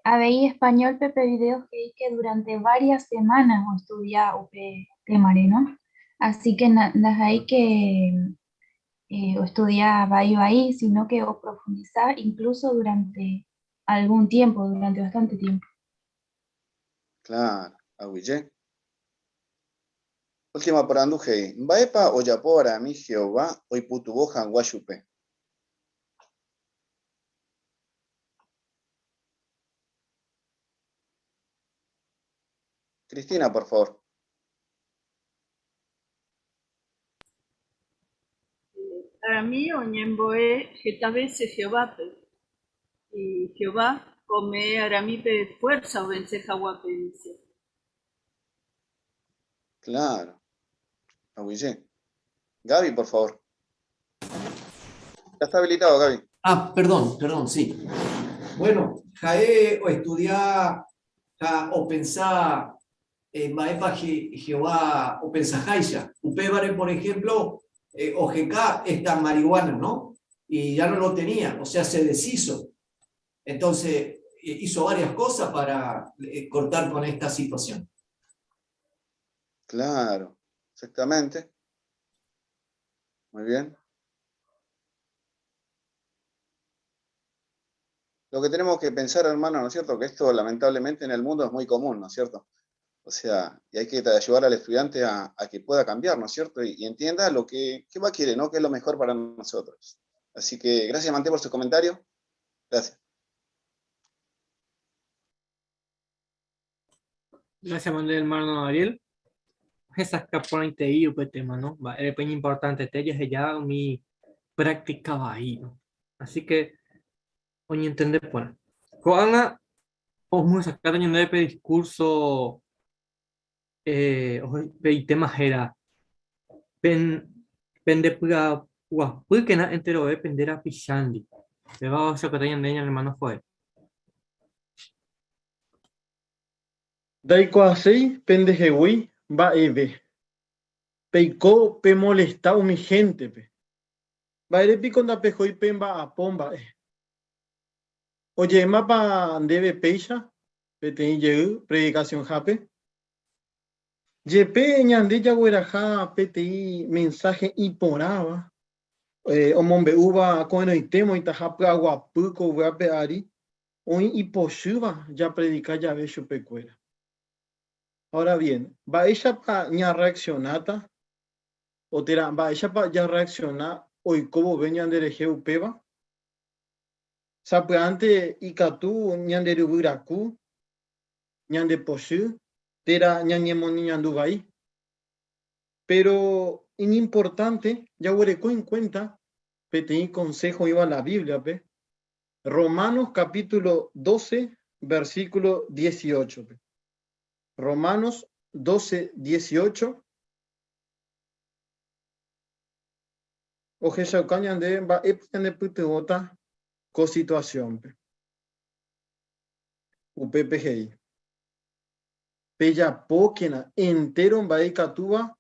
Habéis español pepe videos que durante varias semanas estudia upe temare, ¿no? Así que no hay que estudiar ahí, sino que o profundizar incluso durante algún tiempo, durante bastante tiempo. Claro, Aguille. Última por andujei. Mbaepa o yapora mi Jehová, hoy putubo janguashupe. Cristina, por favor. Arami oñemboe jetabe se Jehová pe. Y Jehová come arami pe fuerza o vence jaguape dice. Claro. Aguille. Gaby, por favor. Ya está habilitado, Gaby. Perdón, sí. Bueno, jae o estudiar o pensar Maepa Jehová o pensajaisha. Upébare, por ejemplo, OGK esta marihuana, ¿no? Y ya no lo tenía, o sea, se deshizo. Entonces, hizo varias cosas para cortar con esta situación. Claro, exactamente. Muy bien. Lo que tenemos que pensar, hermano, ¿no es cierto? Que esto lamentablemente en el mundo es muy común, ¿no es cierto? O sea, y hay que ayudar al estudiante a que pueda cambiar, ¿no es cierto? Y entienda lo que va a querer, ¿no? Que es lo mejor para nosotros. Así que gracias, Manté, por su comentario. Gracias. Gracias, Manuel, hermano Ariel. Esa capona TI o tema, ¿no? Es muy importante, te ya mi práctica va ahí, ¿no? Así que, hoy entender, bueno, Coana, vamos a sacar un nuevo discurso, hoy temas era, pende puga, porque na entero depender a pichandi. Le va a sacar un hermano fue. Daiko así, pendejewi, va eve. Peiko pe molestado mi gente, pe. Va ere pico da pejo y pemba a pomba. Oye, mapa debe peisha, pete yeu, predicación jape. Yepe ñande ya hueraja, pete mensaje y poraba. Omombe uva, coeno y temo y tajapa aguapuco, hueape ari. Hoy y poshuva ya predica ya ve chupecuera. Ahora bien, va ella para ya reaccionata, o tera, va ella para ya reaccionar, hoy como vengan de regeupeba. Sabe ante ikatu ñande rubiraku, ñande poshu, tera ñañemoni ñandubai. Pero importante, ya huereco en cuenta, pete consejo iba a la Biblia, pe. Romanos capítulo 12, versículo 18. Pe. Romanos 12, 18. Oje shaucañan de va epne puteota co situación. Pe. UPPGI. Peya pokena entero va ikatuba,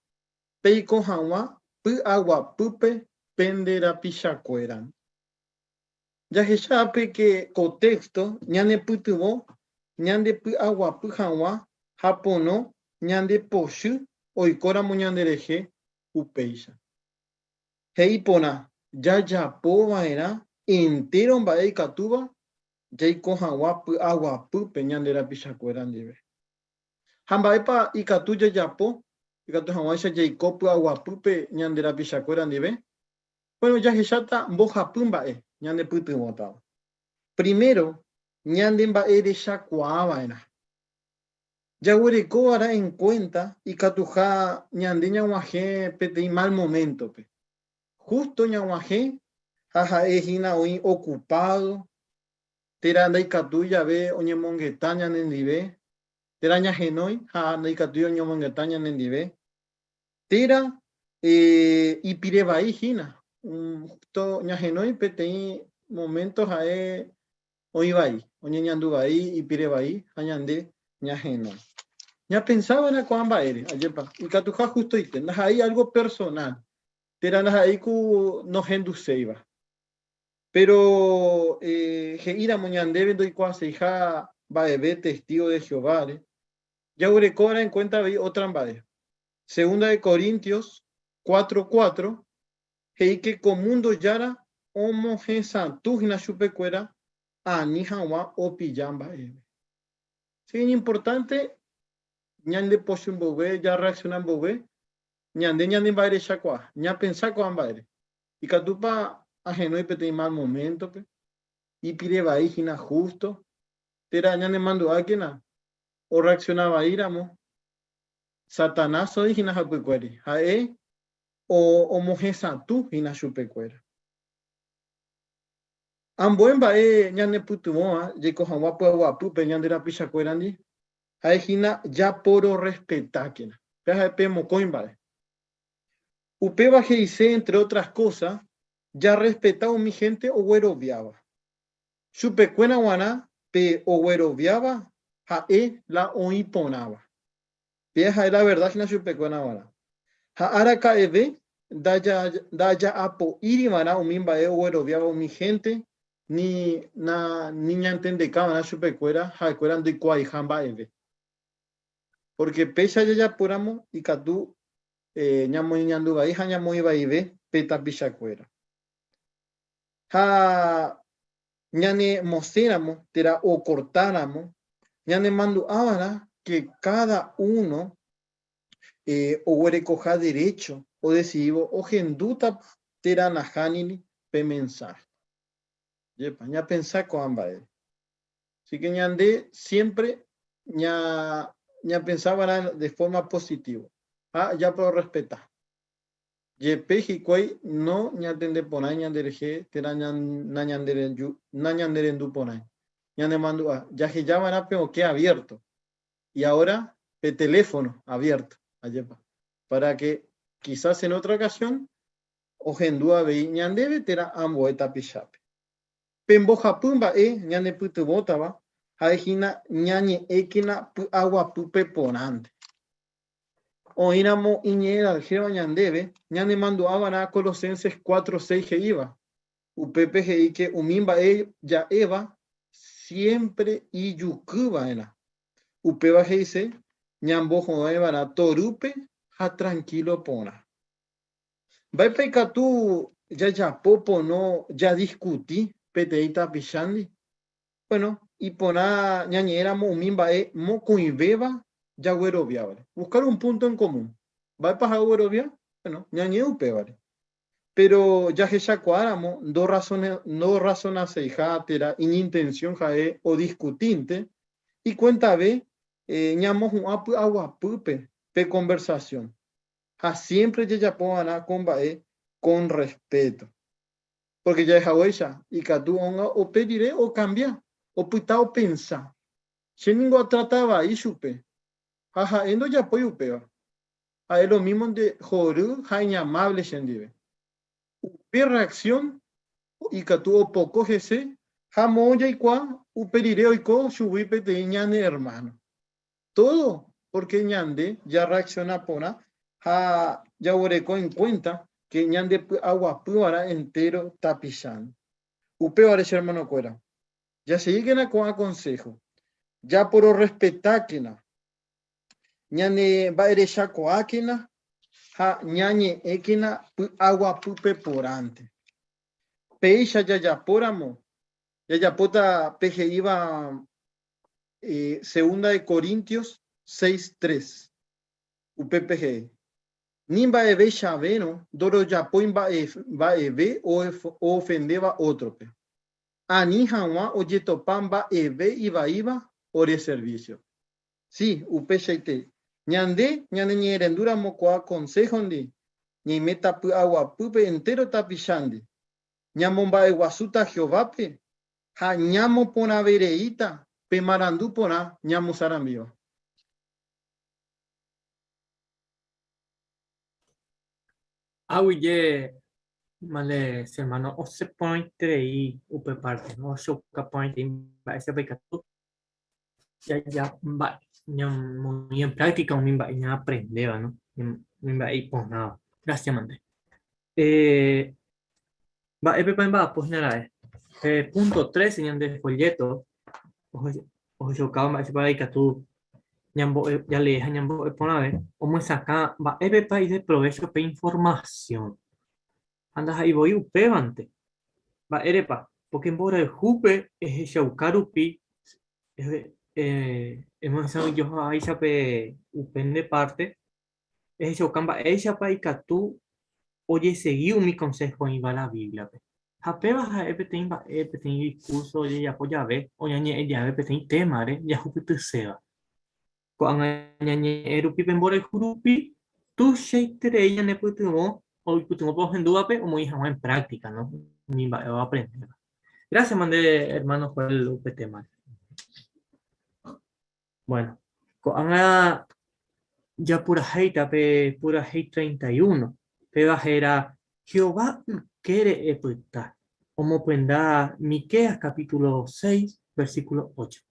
peiko hawa, pu agua pupe, pendera pichacueran. Ya que sabe que contexto, ñande putubo, ñande pu agua pu hawa, japono, ñande poshu, oikora muñandereje, upeisha. Heipona, ya pova era, entero va ikatuba, jaiko hawa pu agua pupe, ñandera pichacueran debe. Hambaepa ikatuya yapo, ikatu hawa ya jaiko pu agua pupe, ñandera pichacueran debe. Bueno, ya que chata boja pumbae, ñande putu botado. Primero, ñande mbae de shakuaba era. Ya huereco ahora en cuenta y catuja ñande ñahuaje pete mal momento. Pe. Justo ñahuaje, jaja ejina hoy ocupado, teranda y catuya ve oñe monguetaña nendive, teraña genoi, jaja y catuya oñe monguetaña nendive, tera y pireba hijina. To ñajenoi petei momentos ae oibai, oñe ñandubai y pirebai, añande ñajenoi. Ya pensaba en la cuamba ere, ayepa, y catuja justo ite, hay algo personal, tera ahí ku no genduseiba. Pero ira moñandebe doy cuase hija baebe testigo de Jehová, ya urecora en cuenta otra ambade. Segunda de Corintios 4:4. Que comundo yara homogensa tujina chupecuera ani hawa o pijamba ebe. Sí, es importante ñande poshun bobe ya reaccionan bobe ñande baire chakwa ña pensar con baire y catupa ajeno y pete mal momento pe y pide baijina justo tera ñande mando aquena o reaccionaba iramo Satanás o dijina hapuecueri hae o homogensa tu hina chupecuera. Ambuen bae ñane putumoa, yeko hawa puapu pe ñandera pichacuerandi, haejina ya poro respetáquena. Peja pe mocoin bae. Upeba dice, entre otras cosas, ya respetado mi gente o güeroviaba. Chupecuena guana pe o güeroviaba, jae la oiponaba. Peja la verdad que na chupecuena guana. Araka eve, daya apo irimana umimba o mi gente, ni niña entende cada chupecuera, jacueran de cuai jamba eve. Porque pesa ya puramos y catu ñamo ñanduba hija ñamo iba ibe, peta pichacuera. Ja ñane mostráramos, tera o cortáramos, ñane mando ahora que cada uno o huerecoja derecho o decisivo o genduta tera najanini pe mensaje. Yepa, ya pensar con ambas. Así que ñande siempre ya pensaba de forma positiva. Ya puedo respetar. Yepe hikwai no ña tende ponay ñandereje tera ñanderendu ponay. Ñande mando ya que ya van a peor que abierto. Y ahora el teléfono abierto. Ayepa, para que quizás en otra ocasión ogendúa veí ñandebe tera ambo etapichape. Pemboja pumba ñane putu botaba, haejina ñañe ekina agua pupe ponante. Oíramo iñera al jeva ñandebe, ñane mando abana Colosenses 4:6 que iba. UPPGI que umimba ya eva, siempre y yukubaena. Upeba dice, ñambo jodaevana torupe, ha tranquilo pona. Vai pecatu ya popo no, ya discutí, peteita pichandi. Bueno, y pona ñañera mumimba mo cuiveba ya güerovia, ¿vale? Buscar un punto en común. ¿Va para güerovia? Bueno, ñañe upe, ¿vale? Pero ya que ya cuáramos, dos razones se jatera, intención jae o discutinte, y cuenta ve, ñamos un agua pupe, pe conversación. A siempre ya pongan con bae con respeto. Porque ya es huella, y que tú o pediré o cambiar, o puta o pensar. Si ninguno trataba ahí, supe. Ajá, endo ya puede upeo. A lo mismo de joru, jaina amable, shendive. Upe reacción, y que tú o poco jese, jamoya y cuá, uperireo y co, subipe de ñane hermano. Todo, porque ñande ya reacciona pona, ya oreco en cuenta que ñande agua puara entero tapizan. Upeo a ese hermano cuera. Ya se lleguen a con consejo. Ya por respetar que na. Ñane va eresha coáquena, ha ñañe equena agua pupe por ante. Peisha ya poramo. Ya pota peje iba segunda de Corintios 6:3. UPPG. Nimba eve chaveno, doro ya poin va eve o ofendeba otro pe. Ani hanwa o yetopamba eve iba ore servicio. Sí, UPCT. Ñande ñerendura mocoa consejo ndi. Ni meta agua pupe entero tapishandi. Ñamomba eguasuta Jehovape. Ha ñamo pona vereita. Pe marandu pona ñamo sarambio. Aguille, male, hermano, o se pone y upe parte, no choca point va ese pecado. Ya va, muy en práctica, un va ya aprendeba, ¿no? Va y pues nada. Gracias, mande. Va, va, pues nada, punto 3, señal de folleto. Ojo, chocado, va ese para tú. Ñambo, ya le dije a Ñambo, por una vez, cómo sacar, va, país de provecho para información. Andas ahí, voy, upevante. Va, erepa, porque en Bora el Jupe es el Shaukarupi, hemos estado yo ahí, sabe, upende parte, es el Shaukamba, ella para que tú, oye, seguí mi consejo y va la Biblia. Apeva a EPTIN, va, EPTIN discurso, oye, ya, pues ya ve, oye, ya, EPTIN tema, ya, Jupe te seba. Cuando ñañe erupi pembora el jurupi, tú sheitere ella ne putumo, o putumo por henduape, o muy jamás en práctica, ¿no? Ni va a aprender. Gracias, mandé hermanos por el UPT mal. Bueno, cuando ya pura hate 31, pe bajera, Jehová quiere eputar, como prenda Miqueas capítulo 6, versículo 8.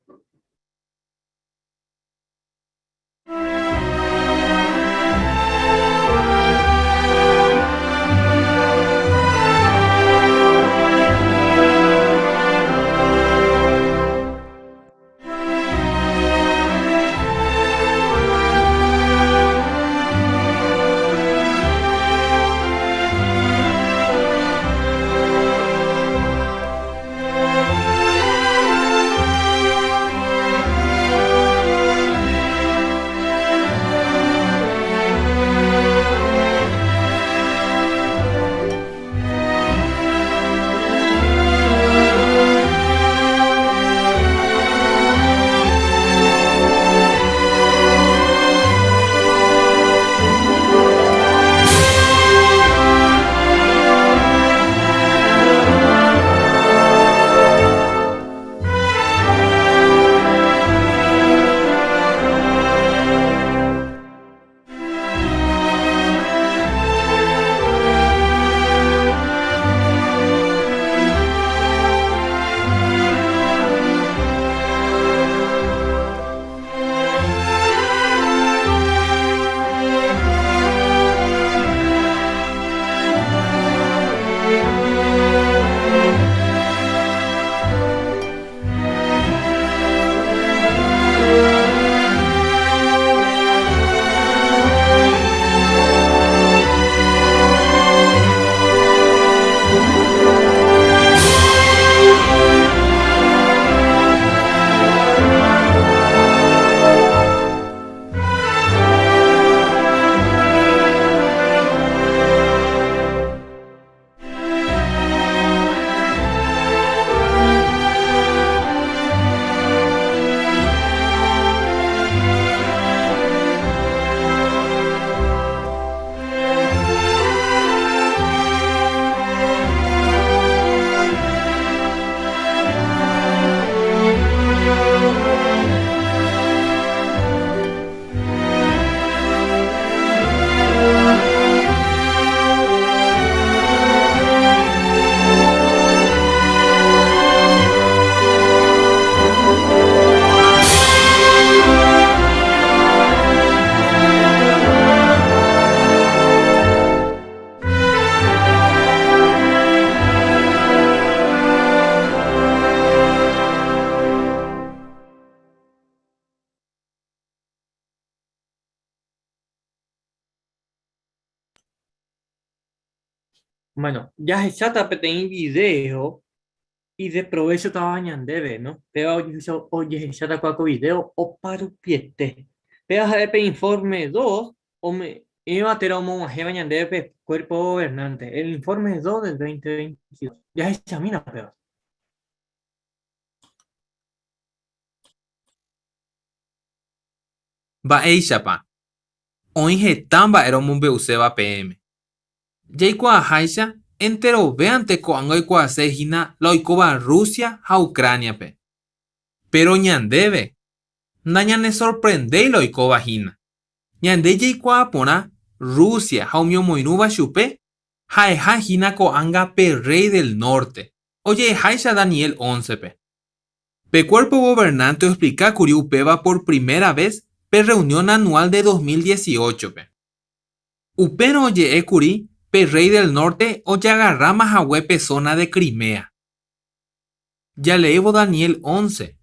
Bueno, ya se chata pe tem video y de provecho estaba ñandeve, ¿no? Pero oye, se chata cuaco video o para piete. Pero pe informe 2 o me iba a tener un jeva ñandeve cuerpo gobernante. El informe 2 del 2022. Ya se examina, pero. Mba'éichapa. Oĩ heta mba'érõmombe uséva PM. Jaikuaaháicha enterovéante ko'ág̃a oikuaasehína la oikóva Rusia ha Ucraniape. Pero ñandéve nañanesorprendéi la oikóvahína. Ñande jaikuaa porã Rusia ha oñemoirũva chupe ha'ehahína ko'ág̃a pe Rey del Norte. Oje'eháicha Daniel 11pe. Pe cuerpo gobernante explicákuri upéva por primera vez pe reunión anual de 2018pe. Upérõ oje'ékuri pe Rey del Norte ojagarramahaguépe zona de Crimea. Jaléivo Daniel 11.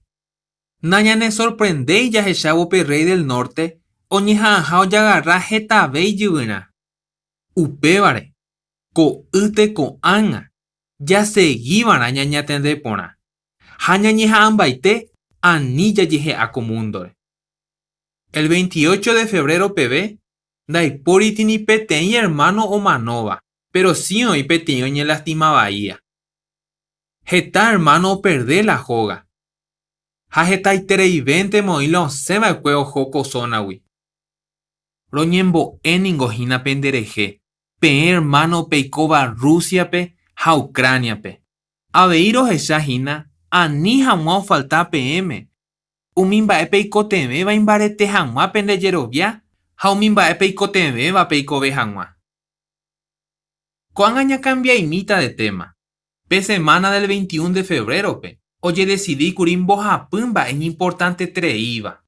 Nañanesorprendéi jahechávo pe Rey del Norte oñeha'ãha ojagarra hetave ijyvyrã. Upévare ko'ýte ko'ág̃a jaseguívara ñañatende porã. Ha ñañeha'ãmbaite ani jajehe'a ko múndore. El 28 de febrero PB, ndaipóri ni peteĩ hermano omanóva, pero sí oĩ peteĩ oñelastimavaía. Heta hermano perde la joga. Ha hetaitereivéntema oĩ la osẽva'ekue oho ko zónagui. Roñembo'éningohína penderehe, peẽ hermano peikóva Rusiape ha Ucraniape. Avei rohechahína ani hag̃ua ofalta PM. Umi mba'e peikotevéva imbarete hag̃ua pendejerovia ha umi mba'e peikotevéva peikove hag̃ua. Ko'ág̃a ñakãmbiaimíta de tema. Pe semana del 21 de febrerope ojedecidíkuri mbohapy mba'e importante treíva.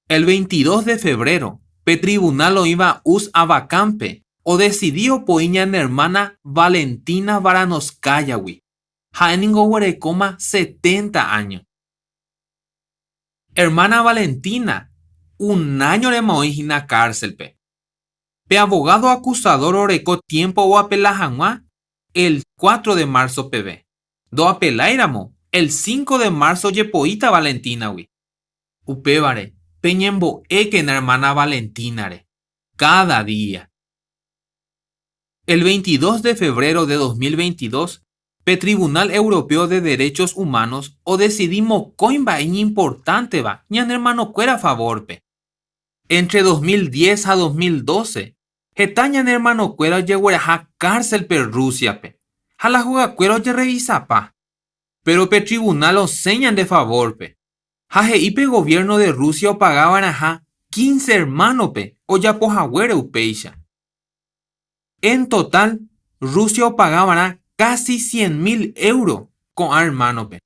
El 22 de febrero pe tribunal oĩva Uz Abacánpe odecidí opoi ñane hermana Valentina Baranowskayagui. Ha'éniko guerekóma 70 años. Hermana Valentina, un año remo'õihína cárcelpe. Pe abogado acusador oreko tiempo oapela hag̃ua el 4 de marzo PB. Do apeláiramo el 5 de marzo jepoíta Valentínagui. Upévare peñembo'ékena hermana Valentínare. Cada día. El 22 de febrero de 2022, pe Tribunal Europeo de Derechos Humanos o decidimos coimbaiñi importante va ñan hermano cuera favorpe. Entre 2010 a 2012, heta ñan hermano cuera yegueraja cárcel pe Rusiape. Ha la juga cuero ye revisapa. Pero pe tribunal o señan de favorpe. Ha heipe gobierno de Rusia o pagaban ajá 15 hermanope o ya pojahuere upeixa. En total, Rusia o pagaban casi 100.000 euros con hermanope.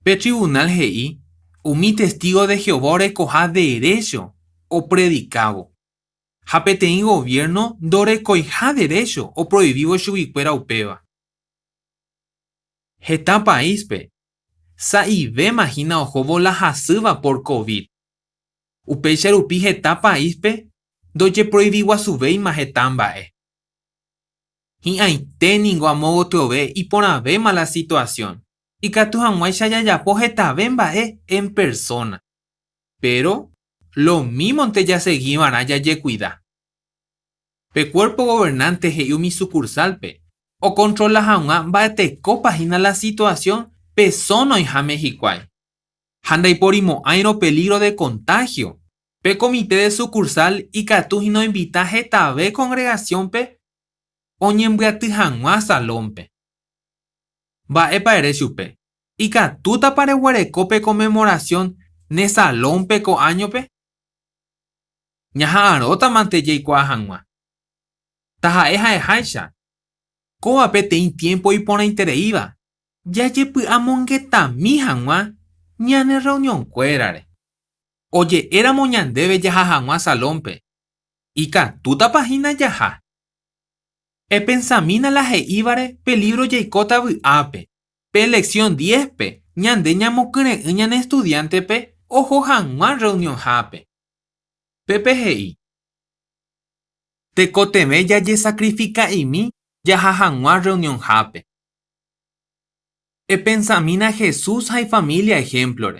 Pe tribunal GI, umi testigo de Jehová recoja derecho o predicabo. Hapetein gobierno do recoja derecho o prohibivo chubicuera upeva. Heta paíspe, saive imagina ojovo la hasyva por COVID. Upeicha rupi heta paíspe, doye prohibiwa suveima heta mba'e. Hi'ãite ningo amogotove iporãvéma la situación. Ikatu hag̃uáicha jajapo hetave mba'e en persona. Pero lo mismo nte jaseguíva'erã jajekuida. Pe cuerpo gobernante he'íumi sucursalpe o controla hag̃ua mba'etekópahína la situación pe zona oĩháme hikuái. Ha ndaipórimo'ãirõ peligro de contagio. Pe comité de sucursal ikatuhína oĩmbita hetave congregaciónpe oñembyatý hag̃ua salónpe. Mba'épa ere chupe. Ikatútapa reguereko pe conmemoración ne salónpe ko añope. Ñaha'ãrótamante jaikuaa hag̃ua. Taha'eháicha. Kóvape teĩ tiempo iporãitereíva. Jajepy'amongetami hag̃ua ñane reunionkuérare. Oje'éramo ñandéve jaha hag̃ua salónpe. Ikatútapahína jaha. Epensamína la he'ívare pe libro jaikóta vy'ápe. Pe elección 10pe ñande ñamokyre'ỹ ñane estudiantepe oho hag̃ua reunionhápe. Pe PGI. Tekoteme ya ye sacrifica y mi ya jajangua reunión jape. Pensamina Jesús hay familia ejemplo.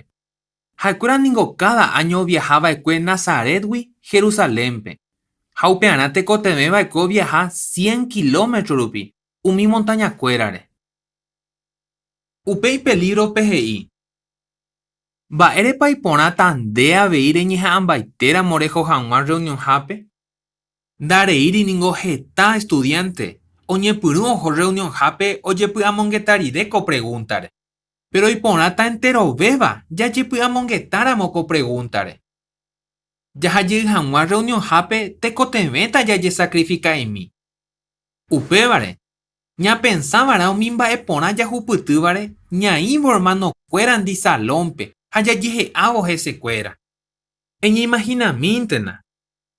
Haikura ningo cada año viajaba en Nazaret, Jerusalén. Jaupeana Tekoteme vaiko viaja 100 kilómetros rupi. Umi montaña cuerare. Upei peligro PGI. Va ere paipona tandea veire ñeja ambaitera morejo januar reunión jape. Dare iri ningo jeta estudiante. Oñepuru ojo reunión jape oyepu amongetaride preguntare. Pero iponata entero beba ya yepu amongetara moko preguntare. Ya hayi januar reunión jape tekoteveta ya ye sacrifica en mí. Upevare. Ña pensaba mimba epona ya juputuvare ña ivo hermano cueran di salompe. Haya dije avo ese cuera. Eña imagina mintena.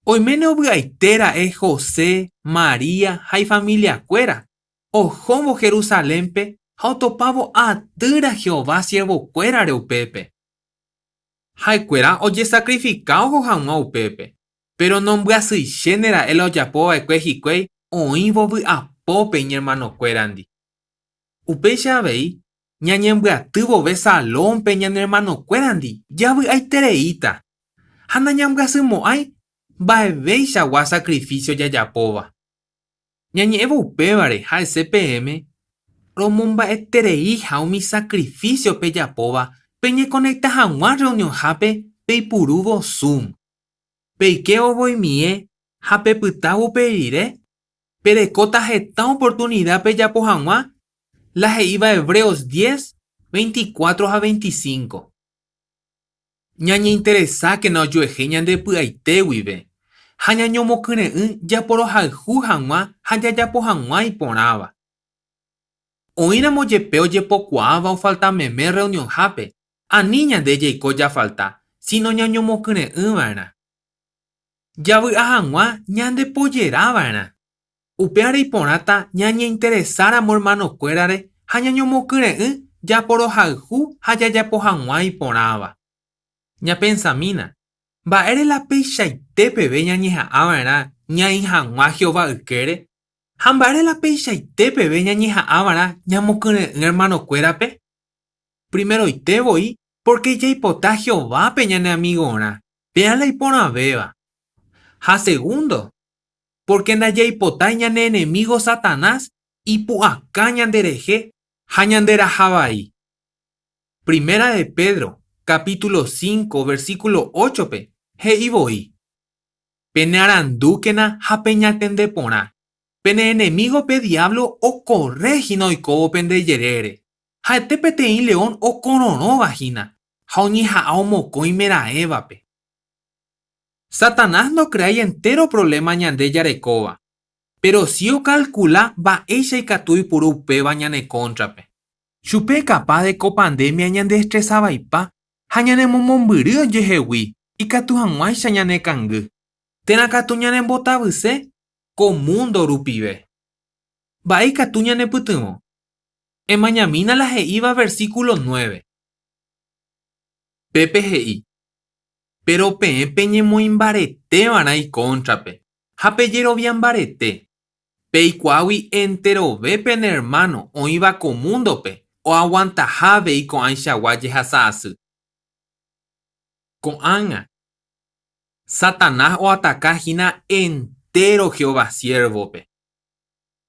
Hoy menos buaitera es José, María, hay familia cuera. O homo Jerusalempe, autopavo a tura Jehová siervo cuera reupepe. Hay cuera oye sacrificado jamás upepe. Pero no buasui genera el oyapo a cuejicuey o ivo a pope mi hermano cuerandi. Upe ya veí. Ñañembra tuvo besa lompe ñan hermano cuerandi. Ya voy a tereita. Hana ñambra sumo ay. Baeveisha gua sacrificio ya yapova. Ñañe evo upevare ha CPM. Romomba eterei jaumi sacrificio pe yapova. Peñe conecta jamua reunión jape pe puruvo zoom. Pe keo voy mie. Jape putavo perire. Perecota jeta oportunidad pe yapo jamua. La iba Hebreos 10, 24 a 25. Ñañe interesa que no yuejeñan de puaite wibe. Haña ñomo kune ya poro jalju hanwa, haya ya po hanwa y ponaba. Oína moyepeo yepo cuava o falta meme reunión jape. A niña de yeiko ya falta, sino ña ñomo kune vana. Ya voy a hanwa ñan de pollera vana. Upeare y ponata ñañe interesara hermano cuerare, haña ñomo kune ya poro jalju, haya ya po hanwa y ponaba. Ña pensamina. Va ere la peisha y tepe veña ñeja avara, ña inhanwa Jehová ukere. Hamba ere la peisha y tepe veña ñeja avara, ña mokune hermano cuerape. Primero y te voy, porque ya hipota Jehová peñane amigona, peala y pona beba. Ha segundo, porque na ya hipota ñane enemigo Satanás, y puaca ñandereje, hañandera jabai. Primera de Pedro. Capítulo 5, versículo 8 pe. He iboi. Pene arandúquena ja peñaten de pona. Pene enemigo pe diablo o corregino y cobo pende yerere. Ja este peteín león o corono vagina. Ja oñi ja aomoco y mera eva pe. Satanás no crea entero problema ñande yarecoba. Pero si o calcula va ella y catui puru pe bañane contra pe. Chupe capaz de copandemia ñande estresaba y pa. Hañane momombirio yehewi y katuhanwai shañane kangu. Tena katuñane botabuse comundo rupibe. Vai katuñane putumo. En mañamina la iba versículo 9. PPGI. Pero peñe muy imbarete van ahí contrape. Japellero bien barete. Peikuawi entero bepen hermano o iba comundo pe. O aguanta jave y con anshawaye hasasu. Con anga. Satanás o atacajina entero Jehová siervo pe.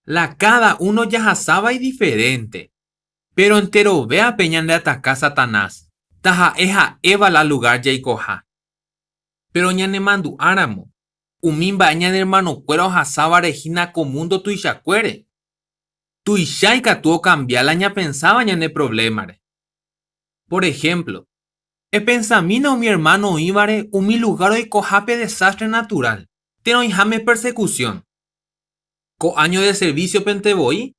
La cada uno ya sabe y diferente. Pero entero vea peñan de atacar Satanás. Taja eja eva la lugar ya y coja. Pero ñane mandu áramo. Umimba ñane hermano cuero jasaba regina comundo tu ishacuere. Tu ishaika tuvo cambiar la ña pensaba ñane problema. Por ejemplo. El pensamino mi hermano íbare un mi lugar y cojape desastre natural. Teno jame persecución. Co año de servicio penteboy.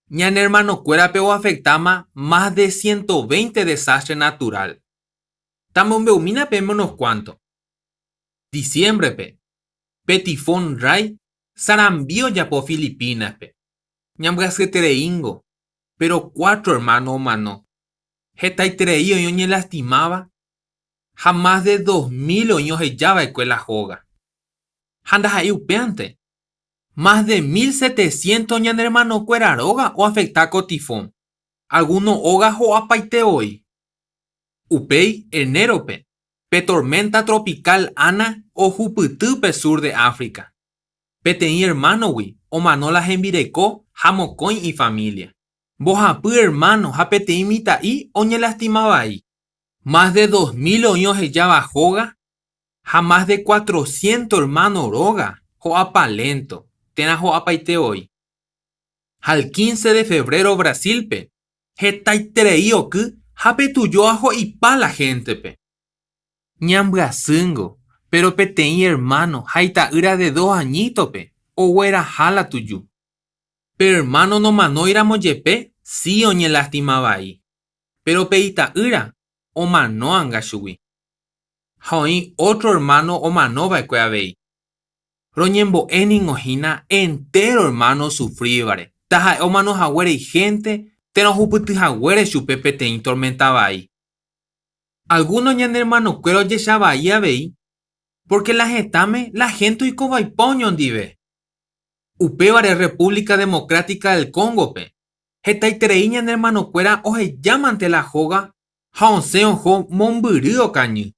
Ñan hermano cuera peo afectama más de 120 desastre natural. Tamón beumina pe menos cuanto. Diciembre pe. Petifón ray. Sarambío ya po Filipinas pe. Ñamgasquetereingo. Pero 4 hermanos mano. Jetaitereío y oñe lastimaba. Jamás de 2000 oños ellaba escuela joga. Handa ahí upeante. Más de 1700 ñan hermano cueraroga o afecta con tifón. Algunos hogas o apaite hoy. Upei enerope. Pe tormenta tropical Ana o Jupitupe sur de África. Petei hermano wi o manola gembireco, jamocoin y familia. Bojapu hermano, japetei mitai o ñe lastimaba ahí. Más de 2000 años ella bajoga. Jamás de 400 hermano roga. Jo apalento. Tena jo apaite hoy. Al 15 de febrero Brasilpe. Jetaitereio que japetuyo ajo y pa la gente pe. Ñambrasungo. Pero petei hermano, jaita ira de 2 añitos pe. O huera jala tuyo. Pero hermano no mano ira moyepe, sí oñe lastimaba ahí. Pero peita ira, o mano angashui. Jaoin otro hermano o mano va cueavei. Roñembo enin ojina entero hermano sufríbare. Taja o mano jaguere y gente, te no juputi jaguere chupe petein tormentaba ahí. Algunos ñan hermano cuero yeshaba ahí a vei, porque la jetame la gente y cobaipoño ondive. Upébare República Democrática del Congo pe. Jetaitereiña en hermano cuera oje llamante la joga, jaonse ojo momburío cañu.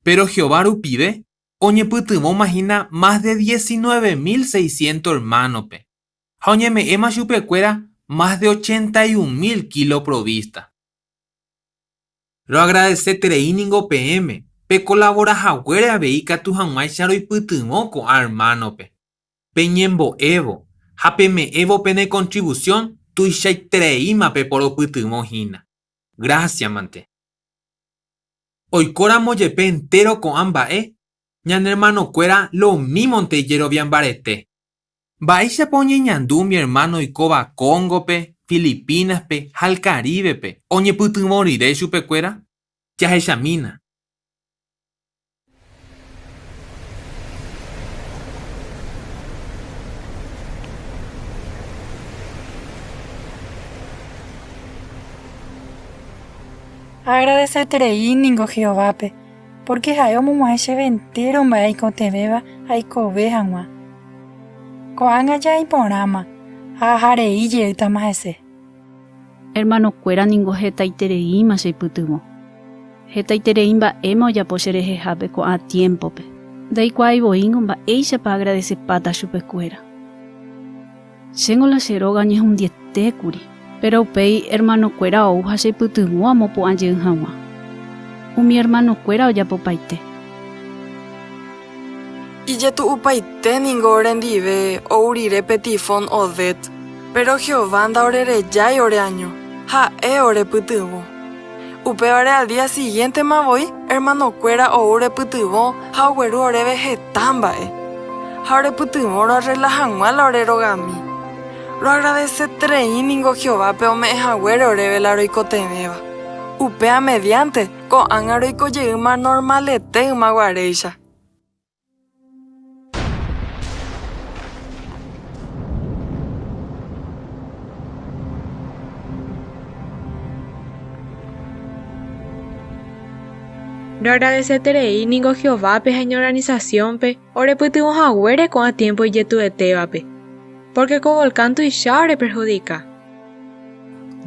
Pero Jehová rupide, oñe putumo imagina más de 19.600 hermanos pe. Jaoñe me ema chupe cuera más de 81.000 kilos provista. Lo agradece tereiningo PM, pe colabora jaguere a veica tu jamai charo y putumo con hermano pe. Peñembo Evo, japeme Evo pene contribución, tu treima pe por oputumo hina. Gracias, mante. Hoy cora moyepe entero con ambae, ñan hermano cuera lo mismo te yero bien barete. Baisha poñe ñandú mi hermano y coba Congo pe, Filipinas pe, al Caribe pe, oñe putumo rire chupe cuera, ya es mina. Agradecerei ningo Jehovape, porque hayo momoache entero mbai con tebeba aiko vejanwa. Koanga ya iporama, ajarei yeuta mahese. Hermano cuera ningo jetaiterei masei putumo. Jetaiterei mba emo ya poshereje jape ko a tiempo pe. Dai kwai boingo mba eisha pa agradecer pata chupe cuera. Sengo la seroga ni un diete curi. Pero upei hermano cuera o uja se putumo amo po anjen hawa. Mi hermano cuera o ya popaite. Y ya tu upaite ningo rendive o urire petifon odet. Pero Jehová anda orere ya y ore año. Ja ore putumo. Upe ore al día siguiente ma voy, hermano cuera o ore putumo, ja ueru ore vegetamba Ja ore putumo ora relajanwa la ore rogami. Lo agradece treiningo Jehová pero me jaguero revelaro y cotemeba. Upea mediante con angaro y coyeuma normalete uma guareisha. Lo agradece treiningo Jehová pe en organización pe ore putimos jaguere con a tiempo y yetu de tebape. Porque como el canto y share perjudica.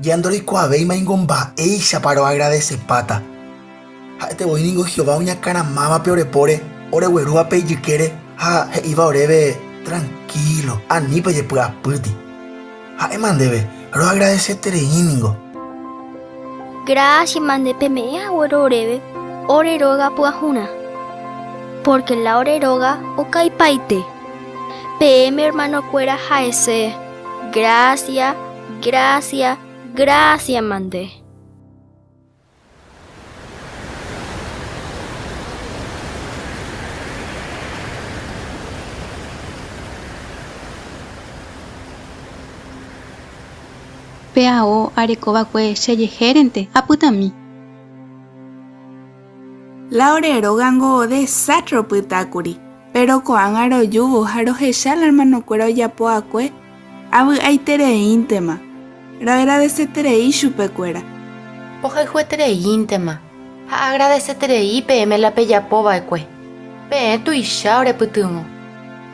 Yandori coabei maingomba eisha paro agradece pata. Te voy ningo Jehová uña caramama peore pore, ore huerúa pe yiquere, ha iba orebe tranquilo, ani pe yepua puti. Mandebe, ro agradece tereiningo. Gracias mandepe mea orebe, ore roga puajuna. Porque la ore roga o caipaite. PM hermano cuera jaese. Gracias, gracias, gracias mandé. PAO arekoba kue cheyejérente aputami. La orero gango de satro putakuri. Pero coangaro yugo jaro hechal hermano cuero ya poacue, abu aitere íntema. Lo agradece terei chupe cuera. Poja jue terei íntema. Ha agradece terei PM la peya poba ecue. Pe tu isha ore putumo.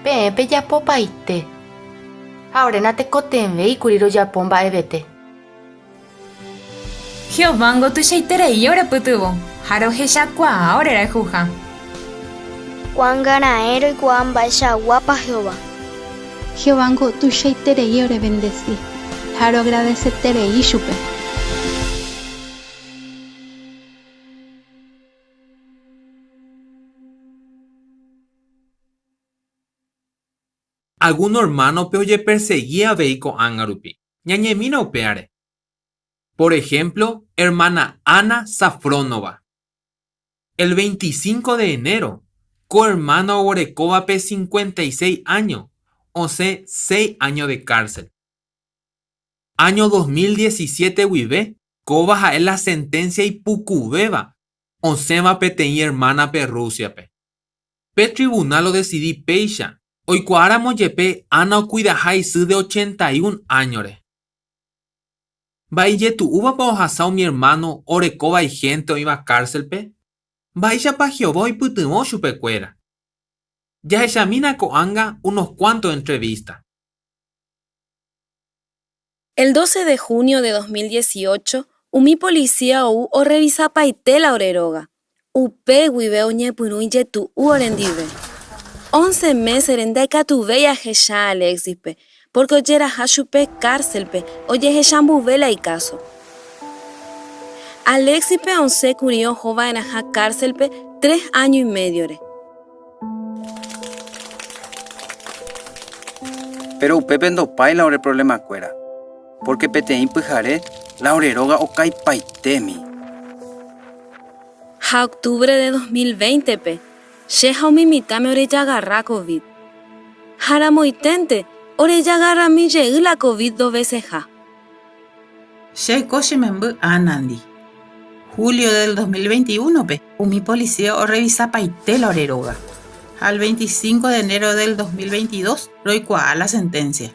Pepe japo paite. Ahora nate kotembe y kuriro japo mba'evete. Jehovángo tuchaiтерei ore pytyvõ. Haro hechakuaa orera huha. Kuãngara'ẽ roikuaa mba'eichaguápa Jehová. Jehovángo tuchaiтерei ore bendecir. Haro agradecerterei chupe. Alguno hermano pe oye perseguía veico angarupi. Ñañemina upeare. Por ejemplo, hermana Ana Safrónova. El 25 de enero, cohermano Orekova pe 56 años, o sea, 6 años de cárcel. Año 2017 huive, cobas a él la sentencia y pucubeba, o sea, pe teni hermana pe Rusia pe. Pe tribunal lo decidí peisha. Hoy cuáramos yepe Ana o cuidajai su de 81 años. Vai tu uva pa ojasao mi hermano Orekova y gente o iba a cárcel pe. Vai ya pa Jehová y putumo chupe cuera. Ya examina coanga unos cuantos entrevistas. El 12 de junio de 2018, umi policía o revisa paite la oreroga. Upe huive oñe purun yetu uorendive. 11 meses renda catuve y ajecha Alexipe, porque oyera hashupe cárcelpe, oye hechambuvela y caso. Alexipe 11 curio jova en aja cárcelpe 3 años y medio. Pero upepe no paila ore problema cuera, porque peteín pujare la oreroga o kai paitemi. Ja octubre de 2020 pe. Sheha umimitame oreya agarra COVID. Jara moitente, oreya agarra mi llegue la COVID 2 veces ja. Sheiko shemembu anandi. Julio del 2021 pe, umi policía o revisa paite la oreroga. Al 25 de enero del 2022, roicua la sentencia.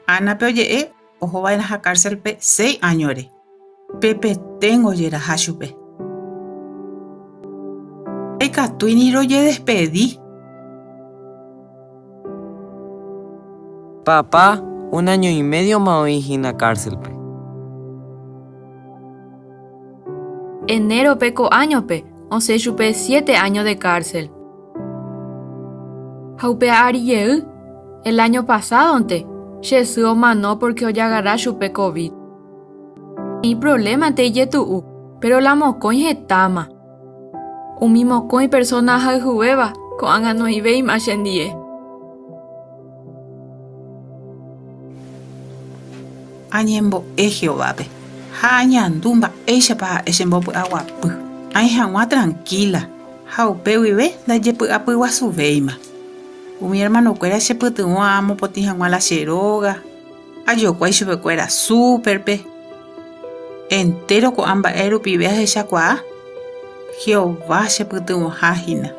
Ana pe oye ojo vayan a cárcel pe 6 años. Pepe tengo yera hashupe. Tuini roye despedí. Papá, 1 año y medio más hoy en la cárcel pe. Enero peco año pe, 11 chupe 7 años de cárcel. Jaupe ariye, el año pasado ante, Jesús manó porque hoy agarra chupe COVID. Y problema te yetu, pero la mocoin jetama. Un mismo con personaje jueva con angano y ve imachendie. Añembo Jehová pe. Hañandumba ella pa echembo agua pu. Ay hangua tranquila. Jaupe vive da yepu apu su veima. Mi hermano cuera se putu amo poti hangua la cheroga. Ayo cuai chupe cuera super pe. Entero con amba eru pibeas ella cuá. Jehová se putumo hajina.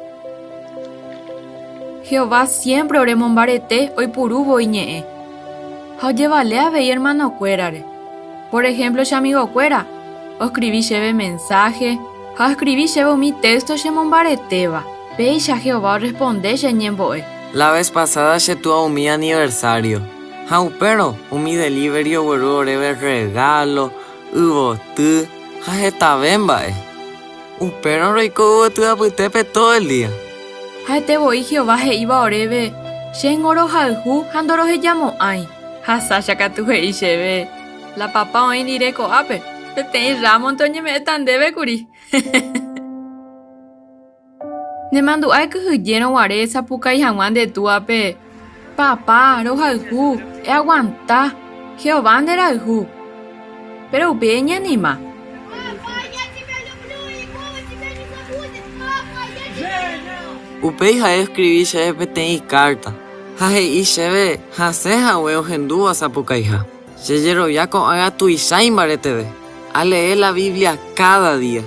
Jehová siempre oremos barete hoy purubo iñe. Ha llevale a ver hermano cuerare. Por ejemplo, si amigo cuera, o escribí lleve mensaje, ha escribí llevo mi texto shemon bareteba. Peisha Jehová responde sheñemboe. La vez pasada se tuvo mi aniversario. Jau pero mi delivery o rebe regalo, hubo tu, ha está bemba. Pero rico tu aputepe todo el día. Ha te voy Jehová he iba orebe. Shen oro halhu handoro he llamo ay. Ha sasha katu he ishebe. La papa hoy direko ape. Te teis ramon toñe me tan debe curi. Ne mandu ay que huyeron ware esa puka y hanwan de tu ape. Papá, ro halhu, e aguanta. Jehová de halhu. Pero upeña nima. Upei ha escribí cheve tem carta. Ha hei cheve ha se ha weo hendúa sapucaija. Cheyero ya con haga tu isai mareteve. A leer la Biblia cada día.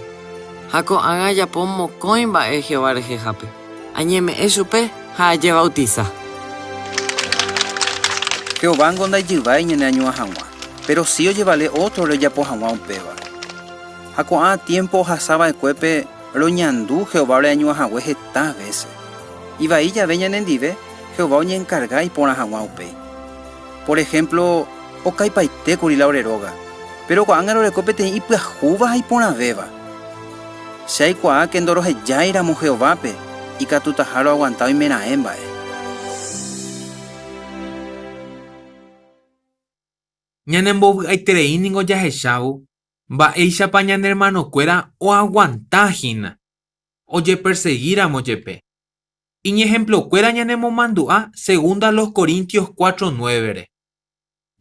Ha con haga ya pomo coimba e Jehová rejejape. Añeme esupe ha lle bautiza. Jehová gonda yivai ñene año a hangua. Pero si o llevale otro le ya po hangua un peba. Ha con a tiempo hasaba el cuepe. Roñandú Jehová le año a hangüe 7 veces. Y va ya veñan en dive, Jehová oña encarga y pona hag̃ua upéi. Por ejemplo, okaipaite kuri la oreróga, pero ko'ángaro reko peteĩ ipyahúva ha iporãvéva. Che aikuaa que ndorohejáiramo Jehovápe ikatutaháro aguantado imerãe mba'e. Ñanembovy'aitereíniko jahechávo mba'éichapa ñane hermanokuéra oaguantahína ojeperseguíramo jepe. Iñehemplokuéra ñanemomandu'a segunda los Corintios 4:9-re.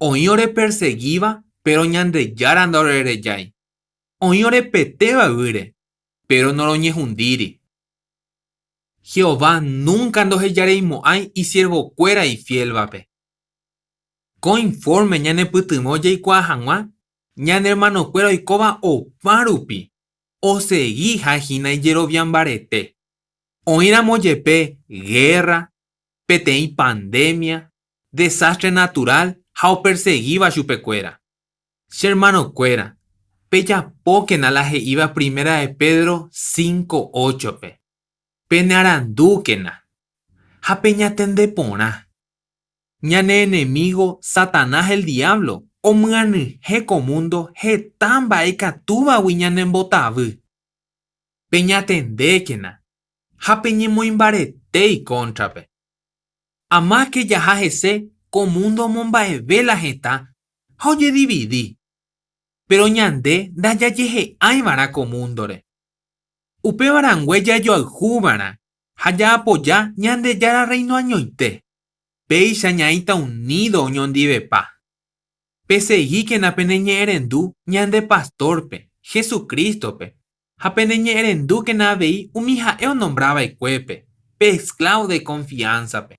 Oĩ oreperseguíva, pero ñandejára ndorerejái. Oĩ orepetéva yvýre, pero noroñehundíri. Jehová nunca ndohejareimo'ãi isiervokuéra ifielvape. Conforme ñanepytyvõ jaikuaa hag̃ua, ñane hermanokuéra oikóva opa rupi, osegui hahína ijeroviambarete. Oíramo jepe guerra, peteĩ pandemia, desastre natural ha operseguíva chupekuéra. Che hermanokuéra, pejapókena la he'íva primera de Pedro 5:8-pe. Penearandúkena. Ha peñatende porã. Ñane enemigo Satanás el diablo omyanyhẽko mundo heta mba'ekatúvagui ñanembotavy. Peñatendékena ha peñemoimbaretéi contrape. Ama que jaha hese ko mundo omomba'evéla heta ha ojedividi. Pero ñande ndajajehe'ãiva'erã ko mundore. Upevarangue jajoayhúva'erã ha jaapoja Ñandejára Reinoañoite. Péicha ñaíta unido oñondivepa. Peseguíkena peneñe'ẽrendu ñande pastorpe, Jesucristope, ha peneñe'ẽrendúkena avei umi ha'e onombrava'ekuépe, pe esclavo de confianzape.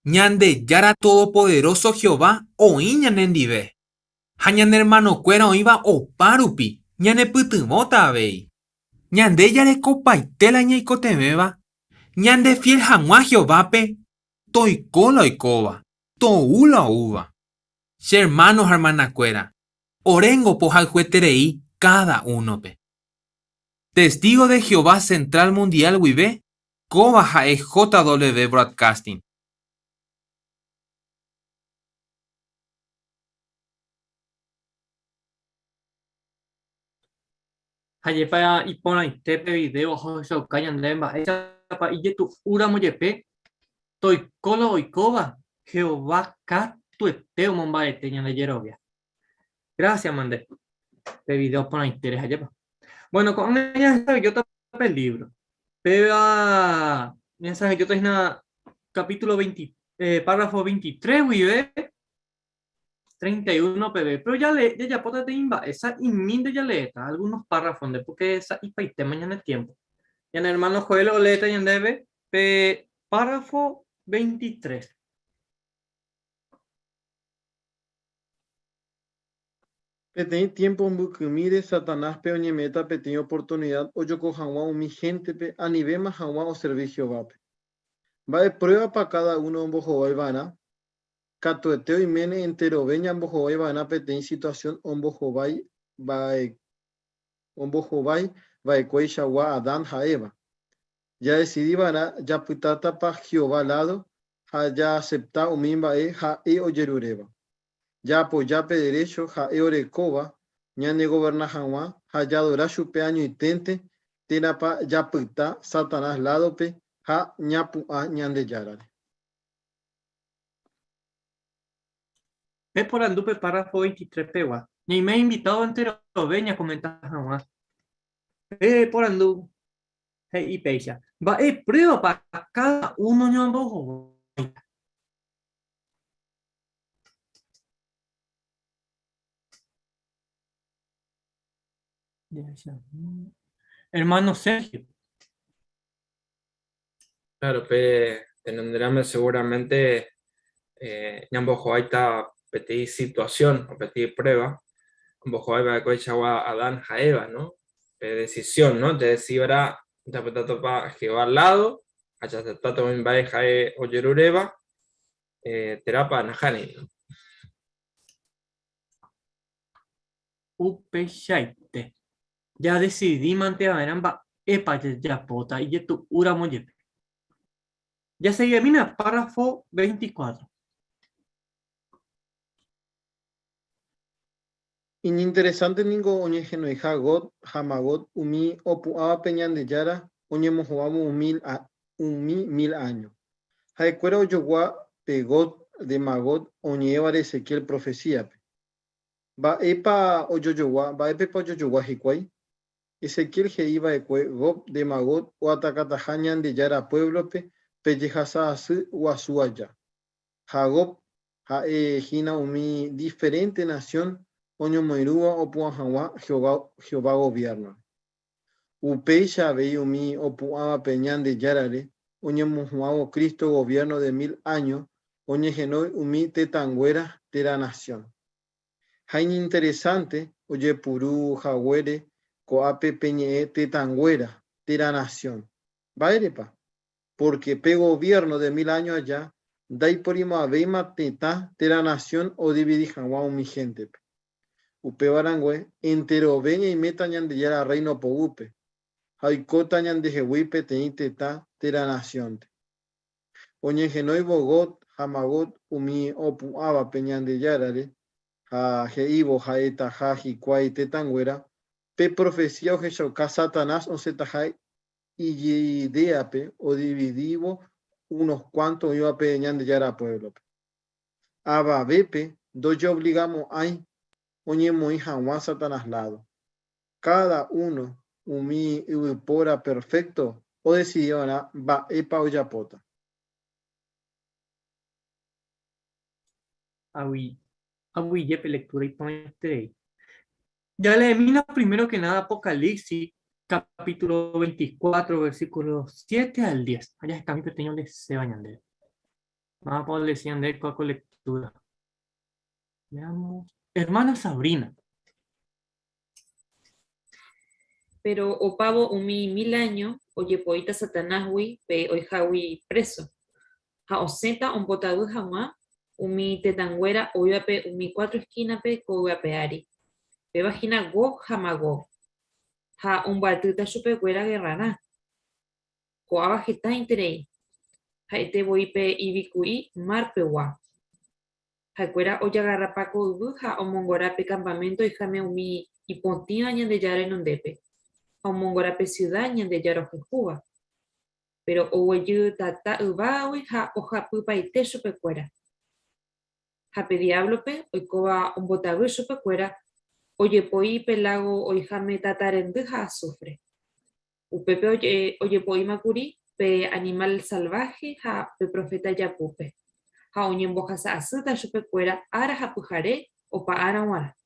Ñandejára Todopoderoso Jehová oĩ ñanendive. Ha ñane hermanokuéra oĩva opa rupi ñanepytyvõta avei. Ñande jarekopaitela ñaikotevéva, ñande fiel hag̃ua Jehovápe, toiko la oikóva, tou la ouva. Che hermanos hermanakuéra, oréngo pohayhueterei cada unope. Testigo de Jehová Central Mundial Wibe, Kova ha'e JW Broadcasting. Ajepa iporãitépe video ohechauka ñande mba'éichapa ijetu úramo jepe toikóla oikóva Jehová katuete omombaete ñande jerovia. Gracias, Mande. De video porãitére ajepa. Bueno, con mensaje yo tapé el libro. Pega mensaje yo tengo capítulo 20, párrafo 23, wibe 31 pb. Pero ya pótate imba, esa inminde ya leeta algunos párrafos de porque esa y paite mañana es tiempo. Y en hermano Joel o leeta y en debe párrafo 23. Peteĩ tiempo mbykymi Satanás pe oñeméta peteĩ oportunidad ojoko hag̃ua umi géntepe anivéma hag̃ua oservi Jehovápe. Mba'e prueba pa cada uno ombohovaiva'erã. Katuete oiméne enterove ñambohovaiva'erã peteĩ situación ombohovái va'ekuéichagua Adán ha Eva. Ya decidíva'erã japytátapa Jehová lado ha ya acepta umi mba'e ha'e ojeruréva. Ya apojápe derecho ha'e orekóva ñane goberna hag̃ua ha jadora chupe añoiténte térãpa japyta Satanás ládope ha ñapu'ã Ñandejárare. Por andupe párrafo 23 pegua. Ni me he invitado entero veña a comentar jamás. Por andu y pecha. Va prueba para cada uno ñambo. Hermano Sergio. Claro, tendrán seguramente ñambo está petí situación o petí prueba. Ambo va a coichagua Adán a Eva, ¿no? Decisión, ¿no? Te decía ya para Jehová al lado, allá se trata de un baeja o yerureva, terapa najani, ¿no? Upeshaite. Ya decidí mantener ambas epa ya pota y tu ura moye. Ya se termina párrafo 24. Interesante ningo oñe genoi hagot, hamagot, umi, opu aba peñan de yara, oñe mojoamo 1000 años. Haekuera oyogua pegot de magot, oñe evare Ezequiel profecía. Va epa oyoyogua, va epa oyoyogua hikuai. Ezequiel que iba gob de magot o atacatajañan de yara pueblo pellejasa así o asuaya. Jagob, jina umi diferente nación. Oño moirúa o puajawa Jehová gobierno. Upeisha vei umi o puaba peñan de yarare, oño mojuao Cristo gobierno de 1000 años, oñe genoi umi tetanguera de la nación. Jain interesante, oye puru jaguere, coape peñe tetanguera de la nación. Vaerepa, porque pe gobierno de 1000 años allá, dai porimo aveima teta de la nación o dividi jawa mi gente. Upe barangüe, entero veña y meta ñan de yara reino po upe. Haikota ñan de jehuipe teñite ta de la nación. Oñe genoi bogot, hamagot, umi opu aba peñan de yarare, ha jeibo, jaeta, jaji, kwai, tetanguera, pe profecía o jechoka Satanás o setajai, y ideape o dividivo unos cuantos iba peñan de yara pueblo. Aba bepe, doyo obligamos ay, oñe muy jamás Satanás lado. Cada uno umi pora perfecto o decidió va epa o yapota. Yepe lectura y ponete. Ya leímos primero que nada Apocalipsis, capítulo 24, versículos 7 al 10. Allá está mi pequeño de se bañan de. Vamos a poder decir de con lectura. Veamos. Hermana Sabrina. Pero o pavo umi 1000 años, oye poita Satanás wi, pe oijawi preso. Ha osenta un botadu jamá, umi tetanguera, oiape umi 4 esquinas pe, coiape ari. Pe vagina go jamago. Ha un batuta chupecuera guerrana. Coaba geta interei. Ha este voipe ibicui marpewa. Ha cuera oya garrapaco ubu, ha omongorape campamento y jame umi y pontina ñande yare nondepe. Omongorape ciudad ñande yaro jejuba. Pero oweyu tata ubawi ha oja pupaite chupecuera. Ha pe diablope oikoba un botabu chupecuera. Oye poi pelago oijame tatarenduja azufre. Upepe oye poi macuri pe animal salvaje ha pe profeta yapupe. Ha oñen bojasa asuta chupecuera ara japujare o pa ara wara.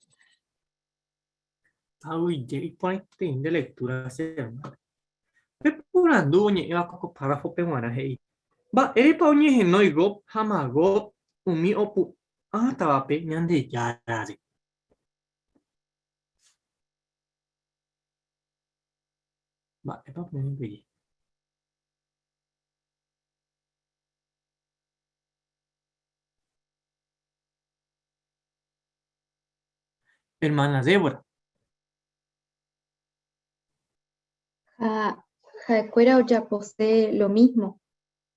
Y ponete de lectura Pepurando oñe eva coco párrafo peguara hei. Va erepa oñe genoi gob hamagot umi opu tabape ñande yarare. Va, epa ponete. Hermana Débora. Jacuera Oyaposé lo mismo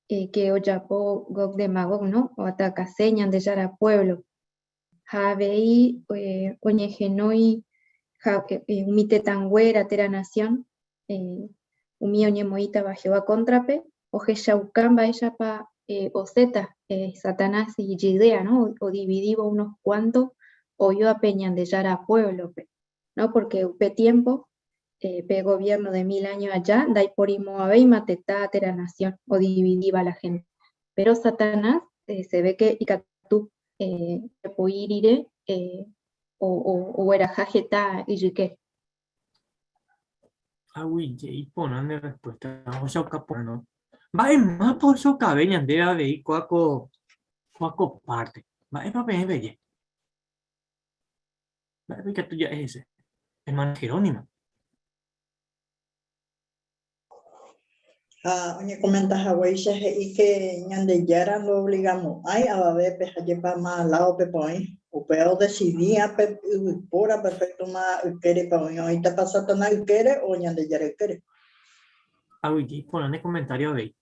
que Oyapó Gog de Magog, ¿no? O Atacaseñan de Yara Pueblo. Javei Oñegenoi Umitetanguera Tera Nación, Umi Oñemoita Bajeoa Contrape, Ojeshaucan Baeshapa Oseta, Satanás y Gidea, ¿no? O dividivo unos cuantos, o yo a Peñan de Yara Pueblo, ¿no? Porque upe tiempo. Pe gobierno de 1000 años allá, dai porimo abei matetá tera nación, o dividiva la gente. Pero Satanás se ve que ikatu puirire o era jajeta y rique. Y ponande respuesta. O sea, no. Va en más por su cabello andera de cuaco parte. Va en papel belle. Va a que tú ya es ese. Hermano Jerónimo. Oñe comenta Hawaii y que ñande yara lo obligamos ay a ver pe lleva más lado pe poi o peor decidía pe pura perfecto más quiere pa oño ahorita pasa tan quiere o ñande yara quiere. Ponle comentario ahí.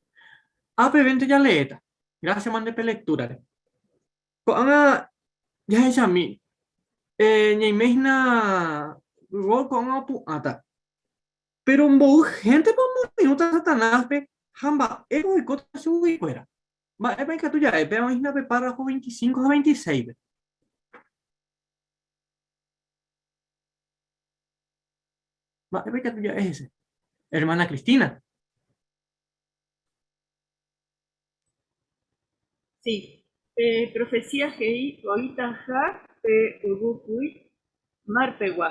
Ape vente ya leeta. Gracias mande pe lectura. Ko anga ya es a mí. Ña imagina go con pu ata. Pero un bo gente por minutos satanás pe hamba y cota su y fuera. Va es que tú ya pe imagina pe párrafo 25 a 26. Va es que tú ya es ese. Hermana Cristina. Sí, profecía que ahorita ja, Urukui, Marpegua,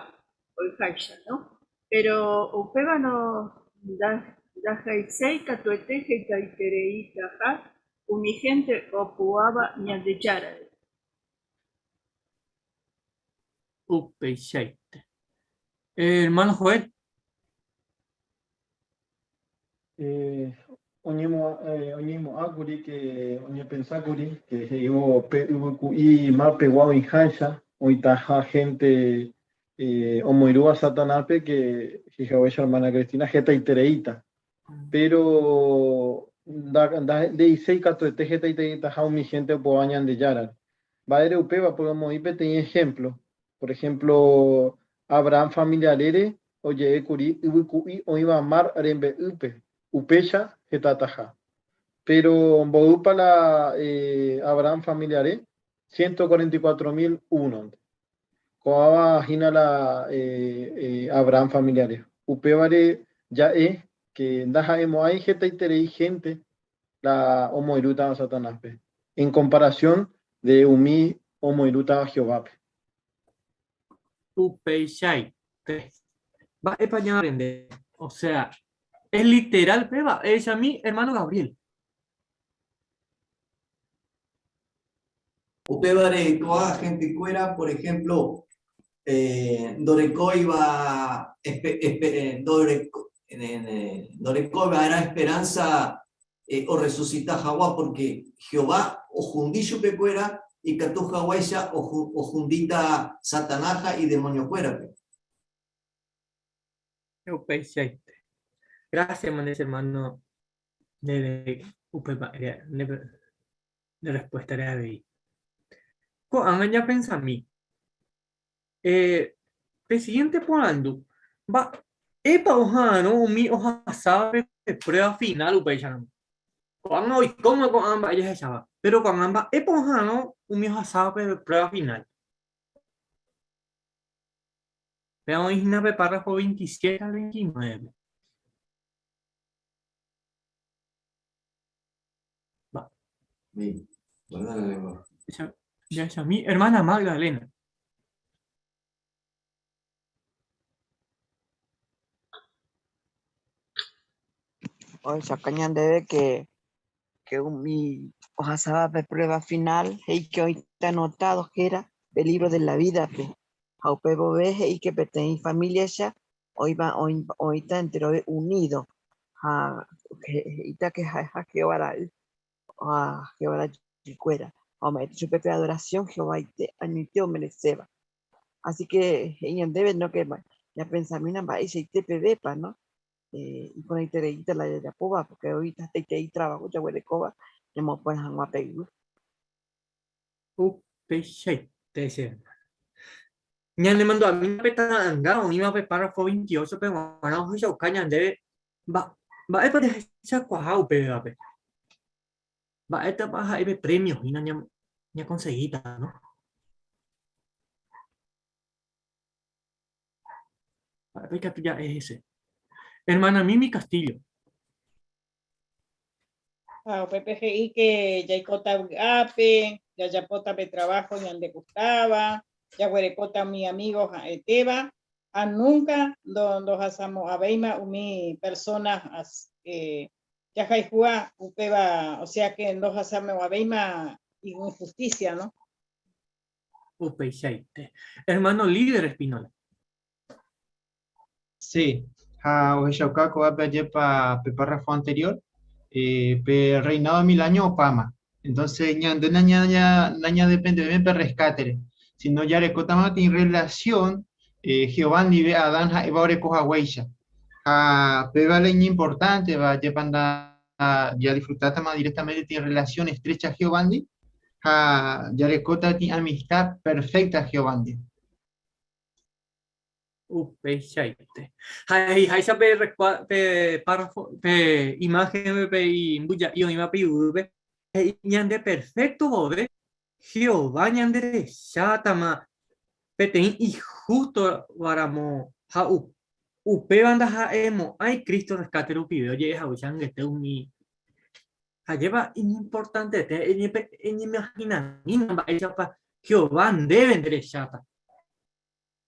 Oijaisha, ¿no? Pero Upega no da jaisei, catuete, jaiterei, ja, umigente opuaba ñandechara. Upeicheite. Hermano Joel. Oñemo aguri que oñe pensaguri que ibo y mal pegado en Hansha, hoy taja gente omoirúa satanape que fijaos hermana Cristina jeta y tereita, pero de isei cato de jeta y tereita ja mi gente po añan de yaran. Va ere upeba podemos ir tenía ejemplo, por ejemplo Abraham familiarere oye curi y o iba mar rembe upe upecha jetataja. Pero Bodupa la Abraham familiare 144.001. Coaba gina la Abraham familiare. Upevare ya es que daja emo hay gente la homoiruta Satanás. En comparación de umi homoiruta Jehová. Upeichai. Va a español aprender. O sea, es literal, peba. Es a mí, hermano Gabriel. Upebare toda gente fuera, por ejemplo, Doreko iba Doreko era esperanza o resucita Jaguá porque Jehová o jundillo pecuera y Catu Jaguaya o jundita Satanaja y demonio fuera. Gracias, manes hermano de respuesta de ahí. Ko anganya pensami. Presidente Polando va epa ojano mi hoja sabe prueba final upechan. Ko anga hoy como con amba ella estaba. Pero con amba epa ojano mi hoja sabe prueba final. Veamos en párrafo 27 al 29. Va. Sí, Ya es a mi hermana Magdalena. Hoy sacañan debe que mi hoja de prueba final y que hoy está anotado que era el libro de la vida pe aupebo veje y que pertenece familia ya hoy está entero unido a que Jehová chicuera o me hecho pepe adoración Jehová y te admitió mereceba así que ella debe no que ya pensamiento va y se te pepa no y con el tereita la de poba porque ahorita te que trabajo ya huele coba ya me pones a guapego Peixe te dice ñan le mandó a mí peta anga o iba pe párrafo 28 pero ahora hoy se cañan debe va es para esa cuajao pe va esta baja ese premio y no ña conseguida no va que ya es ese hermana Mimi Castillo. PPGI que ya icota ape, ya pota pe trabajo y ande gustaba, ya huerecota mi amigo Teba, a nunca donde hacemos a Beima mi personas ya jaijua upeba, o sea que nos hacemos a Beima y injusticia, ¿no? Upeicheite. Hermano líder Espinola. Sí. O Heshaucaco va para el párrafo anterior, pe reinado de 1000 años Opama. Entonces, naña depende de me rescate. Si no, ya recotamos en relación, Jehová libe a Dan Eva Orecoja Weisha. Pe vale importante, va llevando ya disfrutaste más directamente, tiene relación estrecha a Giovanni, ya recota tiene amistad perfecta a Giovanni. Shaite. Hay saber párrafo, imagen, y bulla, y ima piube, ñande perfecto, bode, Jehová ñande chatama, petein y justo varamo, upe banda emo, ay Cristo rescate lo pide, oye, hauchan este uni. Lleva importante, en imagina, Jehová deben de chata.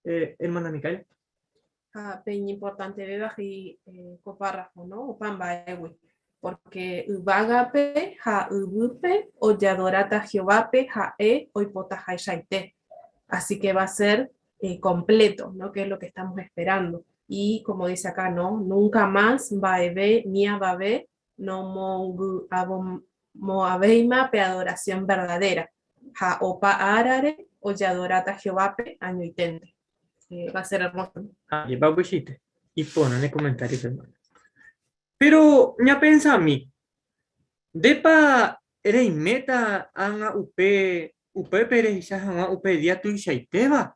Hermana Micaela. Peña importante de baji copárrafo, ¿no? O pamba porque ubagape ha ubupe o yadorata jeovape ha oipota ha shaite. Así que va a ser completo, ¿no? Que es lo que estamos esperando. Y como dice acá, ¿no? Nunca más va a ver ni a babe no mo aveima pe adoración verdadera. Ha opa arare o yadorata jeovape año itente. Va a ser hermoso. Lleva buchite. Y ponen en el comentario, hermano. Pero, ya pensa a mí. Depa, eres meta, anga upe peres, anga upe dia tu shaiteva.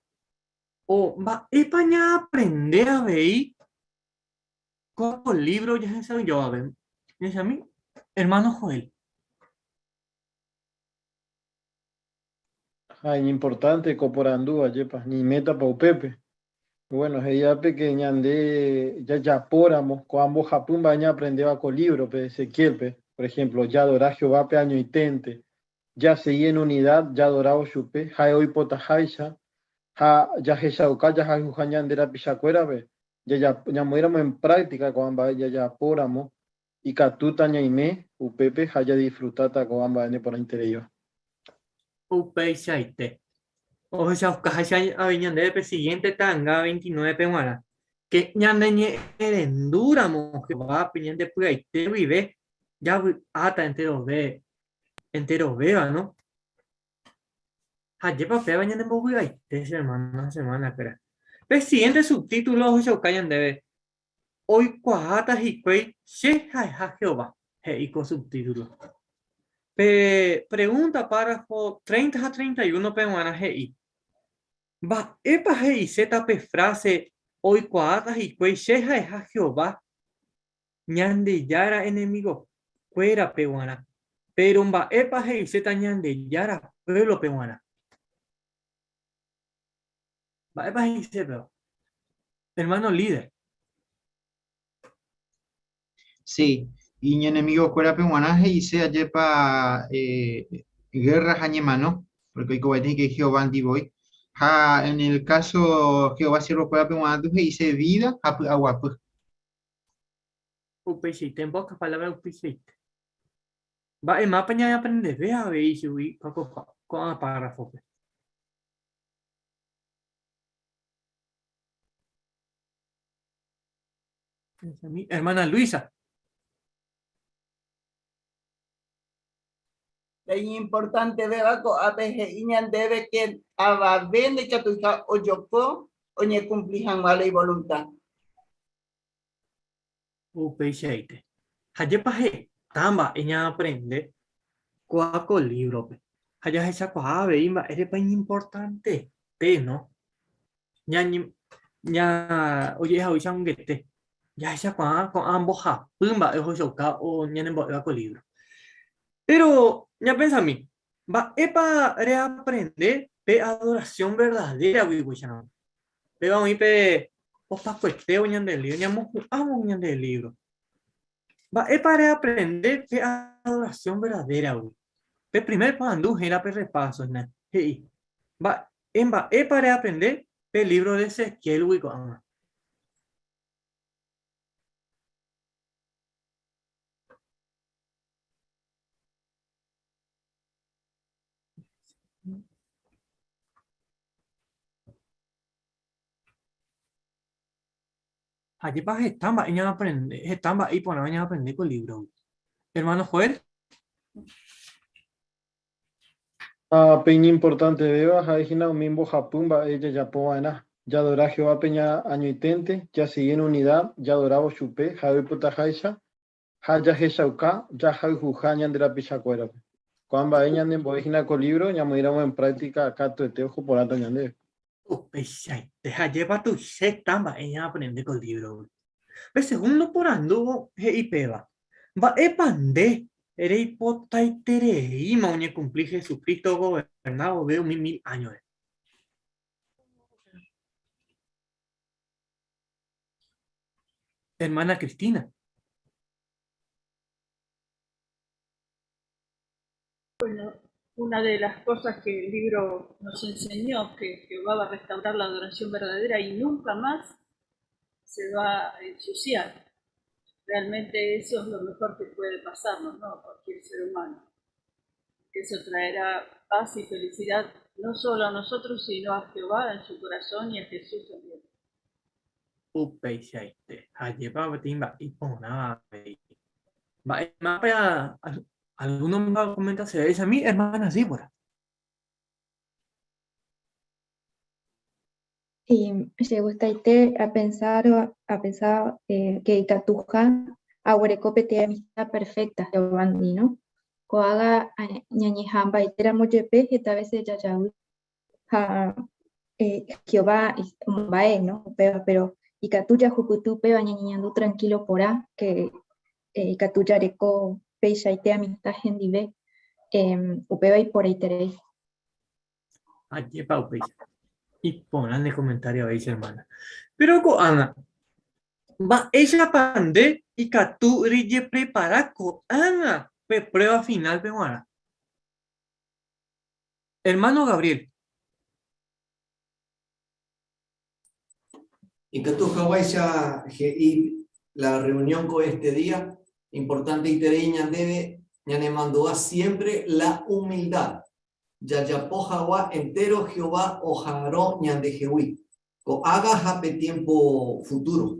O va, epa, ya aprender a ver. Como libro, ya se sabe yo, a ver. Ya a mí, hermano Joel. Ay, importante, coporandú, ayepa, ni meta pa upepe. Bueno, ella pequeña de ya póramos, cuando Japón baña aprendeba con libro, pe Ezequiel, pe, por ejemplo, ya adora Jehová pe año itente, ya seguí en unidad, ya adorado chupe, ja hoy potajaisha, ya jeshauka, ya jajujañan de la pichacuera, pe, ya muéramos en práctica cuando ya póramos, y catuta ñaime, upepe, ya disfrutata cuando va por interior. Upe shaite. O sea, a de siguiente tanga 29 peguara. Que ñandeñe herendura monje va piñende pugaite vive ya ata entero vea, ¿no? Ayer papel bañan de pugaite semana espera. Pe siguiente subtítulo o sea, callan debe. Hoy cuajata y cuey se ja Jehová. Y con subtítulo. Pregunta párrafo 30 a 31 peguara GI. Va, epa hei zeta pe frase hoy cuadras y cuey sheja es a Jehová ñande yara enemigo fuera peruana pero va epa hei zeta ñande yara pueblo peruana va epa hei zeta hermano líder. Sí, y mi enemigo fuera peruana y se ayepa guerra jañema, ¿no? Porque hoy como que Jehová voy. En el caso Jehová siervo para peguando y se vida agua pues. Upechite, en pocas palabras upechite. Va, el mapa ya aprende, ve a ver y subir con párrafo. Hermana Luisa. Es importante ver algo a veces debe que a vende que tu hija o yo puedo o ni cumplijan mala y voluntad. Upechite. Haye paje, tamba, ella aprende cuaco libro. Haya esa cuaja veimba, es para importante, ¿no? Ya, oye, hoy un guete. Ya esa cuaja con ambos ja, pumba, es hoy o ñan en cuaco libro. Pero, ya pensa a mí, va, para reaprender pe adoración verdadera, wiwishan. Pe vamos a ir pe, opa cuesteo ñan del libro, ñan del libro. Va, para reaprender pe adoración verdadera, güey. Pe primer pandu era pe repaso, ¿no? Hey, va, para aprender pe libro de Ezequiel, güey. Allí para estamba, ella aprende, estamba y por ella aprender con el libro. Hermano Joel. Peña importante de baja, Ejina, Mimbo Japón, ella ya poana, ya adora Jehová Peña año itente, ya sigue en unidad, ya adoraba Chupe, Javi Potajaisa, Haya Heshauka, Yaha Jujañan de la Pichacuera. Cuando vayan en Boegina con libro, ya me iremos en práctica acá tu ojo por alto ñande. Deja lleva tu set tamba ella aprende con el libro. Pero segundo por anduvo y peba. Va epande. Ere hipota y tere. Y mañe cumplir Jesucristo gobernado veo 1000 años. Hermana Cristina. Bueno, una de las cosas que el libro nos enseñó, que Jehová va a restaurar la adoración verdadera y nunca más se va a ensuciar. Realmente eso es lo mejor que puede pasarnos, ¿no? A cualquier ser humano. Que eso traerá paz y felicidad no solo a nosotros, sino a Jehová en su corazón y a Jesús también. Lleva timba y pona. Va alguno me va a comentar si es a mí, hermana Zíbora. Y se gusta a pensar que Ikatuja aguarecope te amistad perfecta, Giovanni, ¿no? Coaga ñañejamba y tera moyepe, que tal vez ella ya Jehová bae, ¿no? Pero Ikatuya juputupe va ñañando tranquilo por a que Ikatuya reco peisa y te amistad gendive upeba y por ahí teréis. Lleva upeisa. Y pongan en el comentario ahí, hermana. Pero Ana, va ella pande y Catu rille prepara Ana. Prueba final, peguara. Hermano Gabriel. Y Catu Hawái ya y la reunión con este día, importante y tereña debe, ya le mandó a siempre la humildad. Yayapó Jaguá entero Jehová ojaró ñande Jehuí. O haga jape tiempo futuro.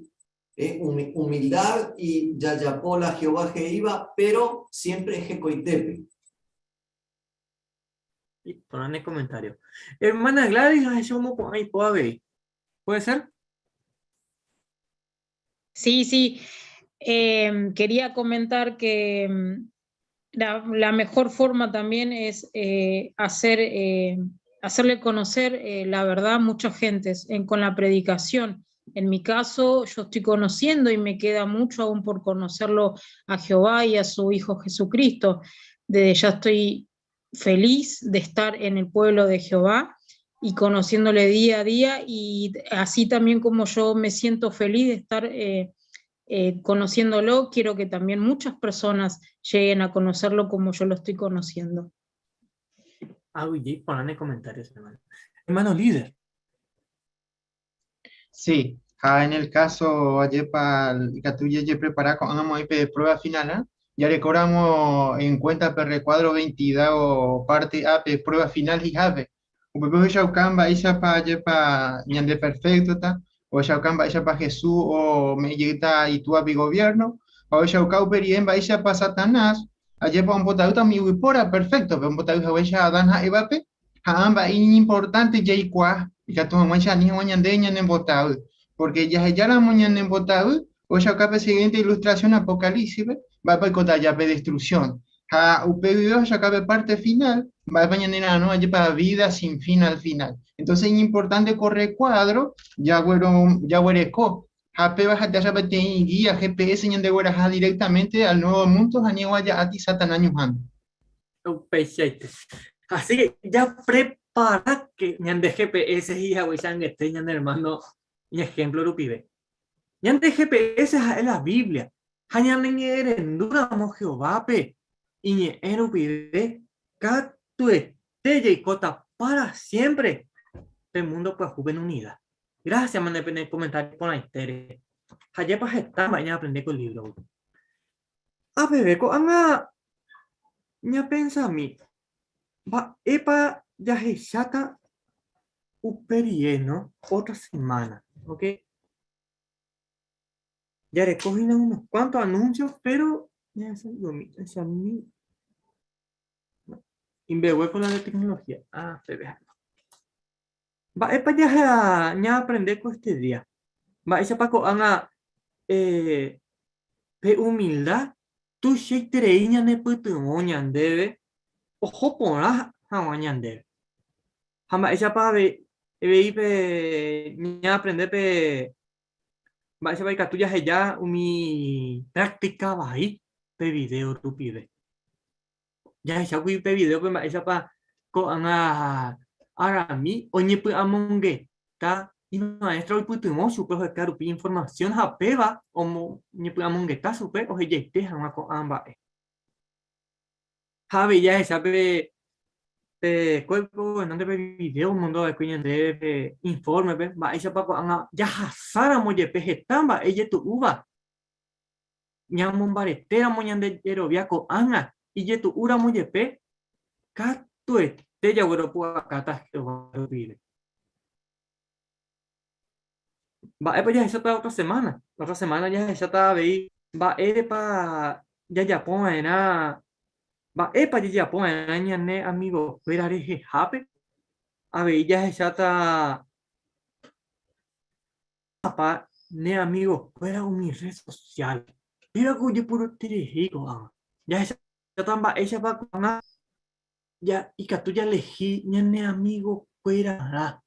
Humildad y Yayapó la Jehová Jeiba, pero siempre Jecoitepe. Y ponen en el comentario. Hermana Gladys, ahí puedo ver. ¿Puede ser? Sí. Quería comentar que la mejor forma también es hacerle conocer la verdad a muchas gentes con la predicación. En mi caso, yo estoy conociendo y me queda mucho aún por conocerlo a Jehová y a su Hijo Jesucristo. Desde ya estoy feliz de estar en el pueblo de Jehová y conociéndole día a día, y así también como yo me siento feliz de estar conociéndolo, quiero que también muchas personas lleguen a conocerlo como yo lo estoy conociendo. Ponen en comentarios, hermano. Hermano líder. Sí, en el caso ayer para el Catuye ya preparado con una prueba final, ya recordamos en cuenta per recuadro 22 o parte A prueba final y ave. Upepeu Shaucamba ella para ñande perfecto ta, o Shaucamba ella para Jesús o me llega y tu abi gobierno, o Shaucau perien ella para Satanás, ayer para un botauta mi wipora perfecto, pero un botauta ella Adán ha evape, amba importante ya y cuá, y que tu mamá ni ñande ñande botau, porque ya la mañana en botau, o Shaucapa siguiente ilustración apocalipsis, va para contar ya destrucción. UPV ya cabe parte final, va a mañana no hay para vida sin fin al final. Entonces es importante correr cuadro, ya huereco, HP vas a tener guía GPS y de hueras directamente al nuevo mundo, a niego ya a ti Satanás ñujando. Así que ya prepara que ñande GPS y ya este ñande hermano y ejemplo lo pide. Ñande GPS es la Biblia. Ñande endura mo Jehová pe. Y en pide catue te y cota para siempre el mundo pues juven unida. Gracias, man, en el comentario por la historia. Ayer para estar mañana aprender con el libro. A ver, anga ya pensa a mí. Va epa ya hechata uperieno otra semana, ¿ok? Ya recogí unos cuantos anuncios, pero ya es a mí. Invergüe con la de tecnología. Se ve. Va, es para ya aprender con este día. Va, ese Paco, Ana, de humildad tu sheitere ñane pytyvõ ñandéve oho porã hag̃ua ñandéve. Ha mba'éichapa veípe ña aprender pe mba'éichapa ikatu jaheja umi práctica vai pe video rupive. Jahechákuri pe video pe mba'éichapa ko'ág̃a arami oñepy'amongeta imaestra oipytyvõ chupe oheka rupi información ha péva oñepy'amongeta chupe ohejaite hag̃ua ko'ã mba'e. Ha avei jahecha pe cuerpo pe video mondova'ekue ñandéve pe informe pe mba'éichapa ko'ág̃a jahasáramo jepe heta mba'e jetu'úva ñamombaretéramo ñande jerovia ko'ág̃a ijetu'úramo jepe katuete jagueropu'akáta rupive. Mba'épa jahecháta otra semana jahecháta avei mba'érepa jajapova'erã mba'épa jajapova'erã ñane amigokuéra rehehápe avei jahecháta apa ne amigokuéra umi red social pérako ojeporoterehei ko'ág̃a jahecháta mba'éichapa ko'ág̃a ikatu jalehi ñane amigokuérarã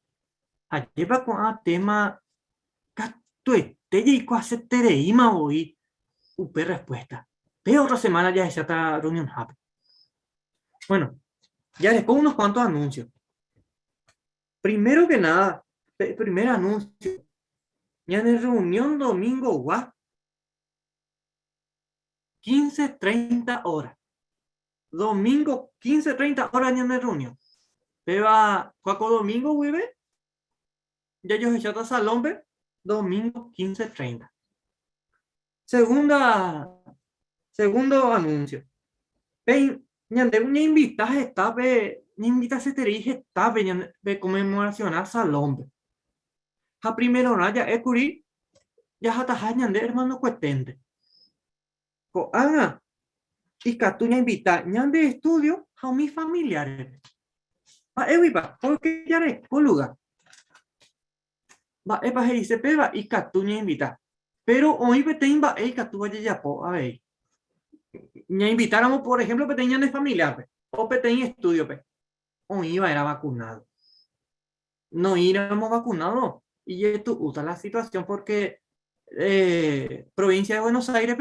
ajépa ko'ã tema katuete jaikuaasetereímavoi upe respuesta. Pe otra semana jahecháta reunión hape. Bueno, ya después unos cuantos anuncios. Primero que nada, primer anuncio. Ya en reunión domingo WA 15:30 horas. Domingo 15:30 horas ya en reunión. Peba cuaco domingo vive. Ya yo he echado salón pe. Domingo 15:30. Segundo anuncio. Ñande una invitada está pe invitación te dije está pe conmemoración a salón. A primero hora ya curi ya hasta ñande hermano cuetente. Ko haga y catuña invita ñande estudio a mis familiares. Pa evipa porque ya re lugar. Va epa dice peba y catuña invita. Pero hoy peteimba y catu ya po a ver. Ña invitáramos, por ejemplo, peteña de familiar, o peteña estudio, o iba era vacunado. No íbamos vacunados. Y esto usa la situación porque provincia de Buenos Aires,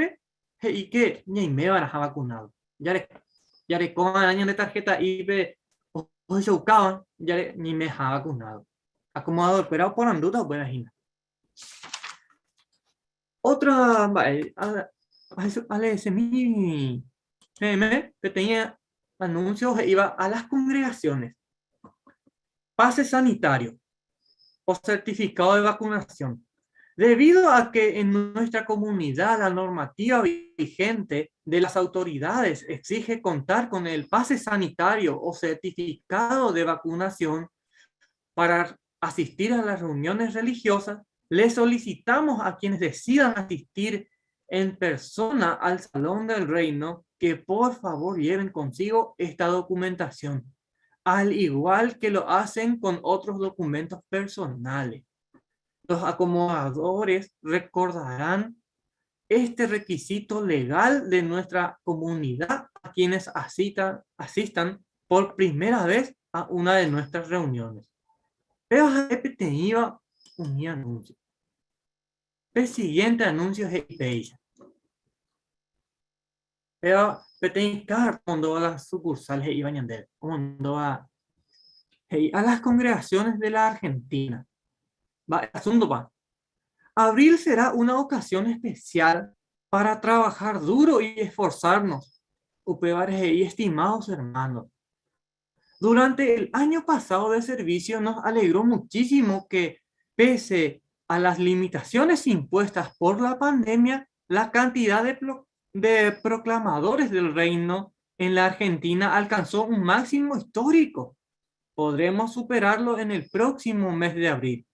y que ni me van a vacunado. Ya le cojan años de tarjeta y o se buscaban, ya ni me ha vacunado. Acomodador, pero por anduta o por agina. Otra, vale, ese mi que tenía anuncios iba a las congregaciones. Pase sanitario o certificado de vacunación. Debido a que en nuestra comunidad la normativa vigente de las autoridades exige contar con el pase sanitario o certificado de vacunación para asistir a las reuniones religiosas, le solicitamos a quienes decidan asistir en persona al Salón del Reino que por favor lleven consigo esta documentación, al igual que lo hacen con otros documentos personales. Los acomodadores recordarán este requisito legal de nuestra comunidad a quienes asistan por primera vez a una de nuestras reuniones. Pero a iba un anuncio. El siguiente anuncio es el pero cada cuando a las sucursales iban a andar, cuando a las congregaciones de la Argentina. Asunto va. Abril será una ocasión especial para trabajar duro y esforzarnos, upebares y estimados hermanos. Durante el año pasado de servicio nos alegró muchísimo que, pese a las limitaciones impuestas por la pandemia, la cantidad de proclamadores del reino en la Argentina alcanzó un máximo histórico. Podremos superarlo en el próximo mes de abril.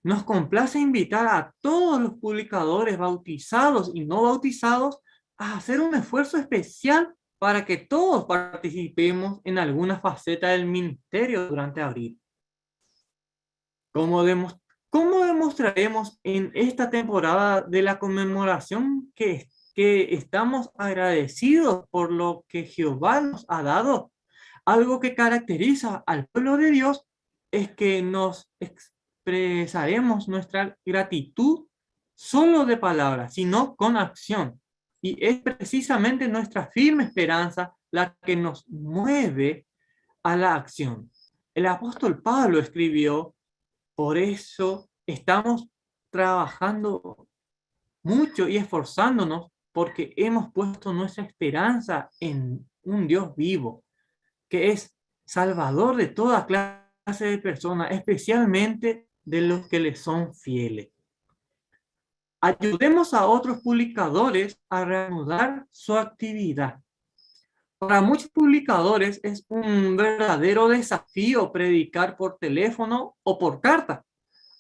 Nos complace invitar a todos los publicadores bautizados y no bautizados a hacer un esfuerzo especial para que todos participemos en alguna faceta del ministerio durante abril. ¿Cómo demostraremos en esta temporada de la conmemoración que que estamos agradecidos por lo que Jehová nos ha dado. Algo que caracteriza al pueblo de Dios es que nos expresaremos nuestra gratitud solo de palabras, sino con acción. Y es precisamente nuestra firme esperanza la que nos mueve a la acción. El apóstol Pablo escribió: por eso estamos trabajando mucho y esforzándonos, porque hemos puesto nuestra esperanza en un Dios vivo, que es salvador de toda clase de personas, especialmente de los que le son fieles. Ayudemos a otros publicadores a reanudar su actividad. Para muchos publicadores es un verdadero desafío predicar por teléfono o por carta.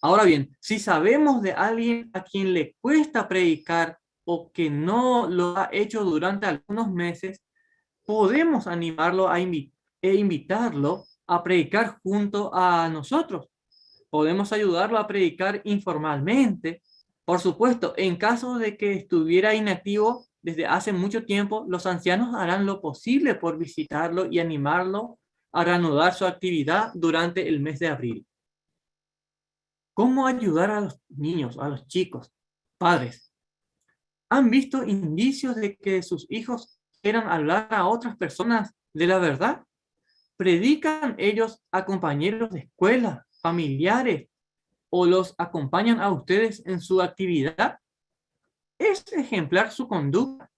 Ahora bien, si sabemos de alguien a quien le cuesta predicar o que no lo ha hecho durante algunos meses, podemos animarlo e invitarlo a predicar junto a nosotros. Podemos ayudarlo a predicar informalmente. Por supuesto, en caso de que estuviera inactivo desde hace mucho tiempo, los ancianos harán lo posible por visitarlo y animarlo a reanudar su actividad durante el mes de abril. ¿Cómo ayudar a los niños, a los chicos? Padres, ¿han visto indicios de que sus hijos quieran hablar a otras personas de la verdad? ¿Predican ellos a compañeros de escuela, familiares, o los acompañan a ustedes en su actividad? ¿Es ejemplar su conducta?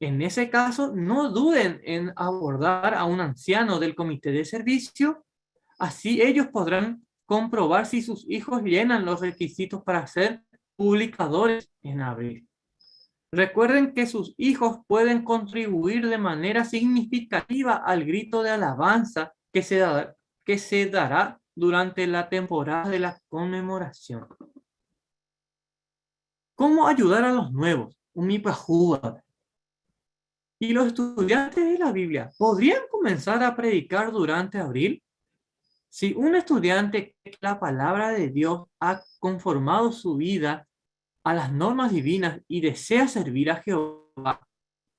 En ese caso, no duden en abordar a un anciano del comité de servicio. Así ellos podrán comprobar si sus hijos llenan los requisitos para ser publicadores en abril. Recuerden que sus hijos pueden contribuir de manera significativa al grito de alabanza que se dará durante la temporada de la conmemoración. ¿Cómo ayudar a los nuevos? ¿Y los estudiantes de la Biblia podrían comenzar a predicar durante abril? Si un estudiante cree que la palabra de Dios ha conformado su vida a las normas divinas y desea servir a Jehová,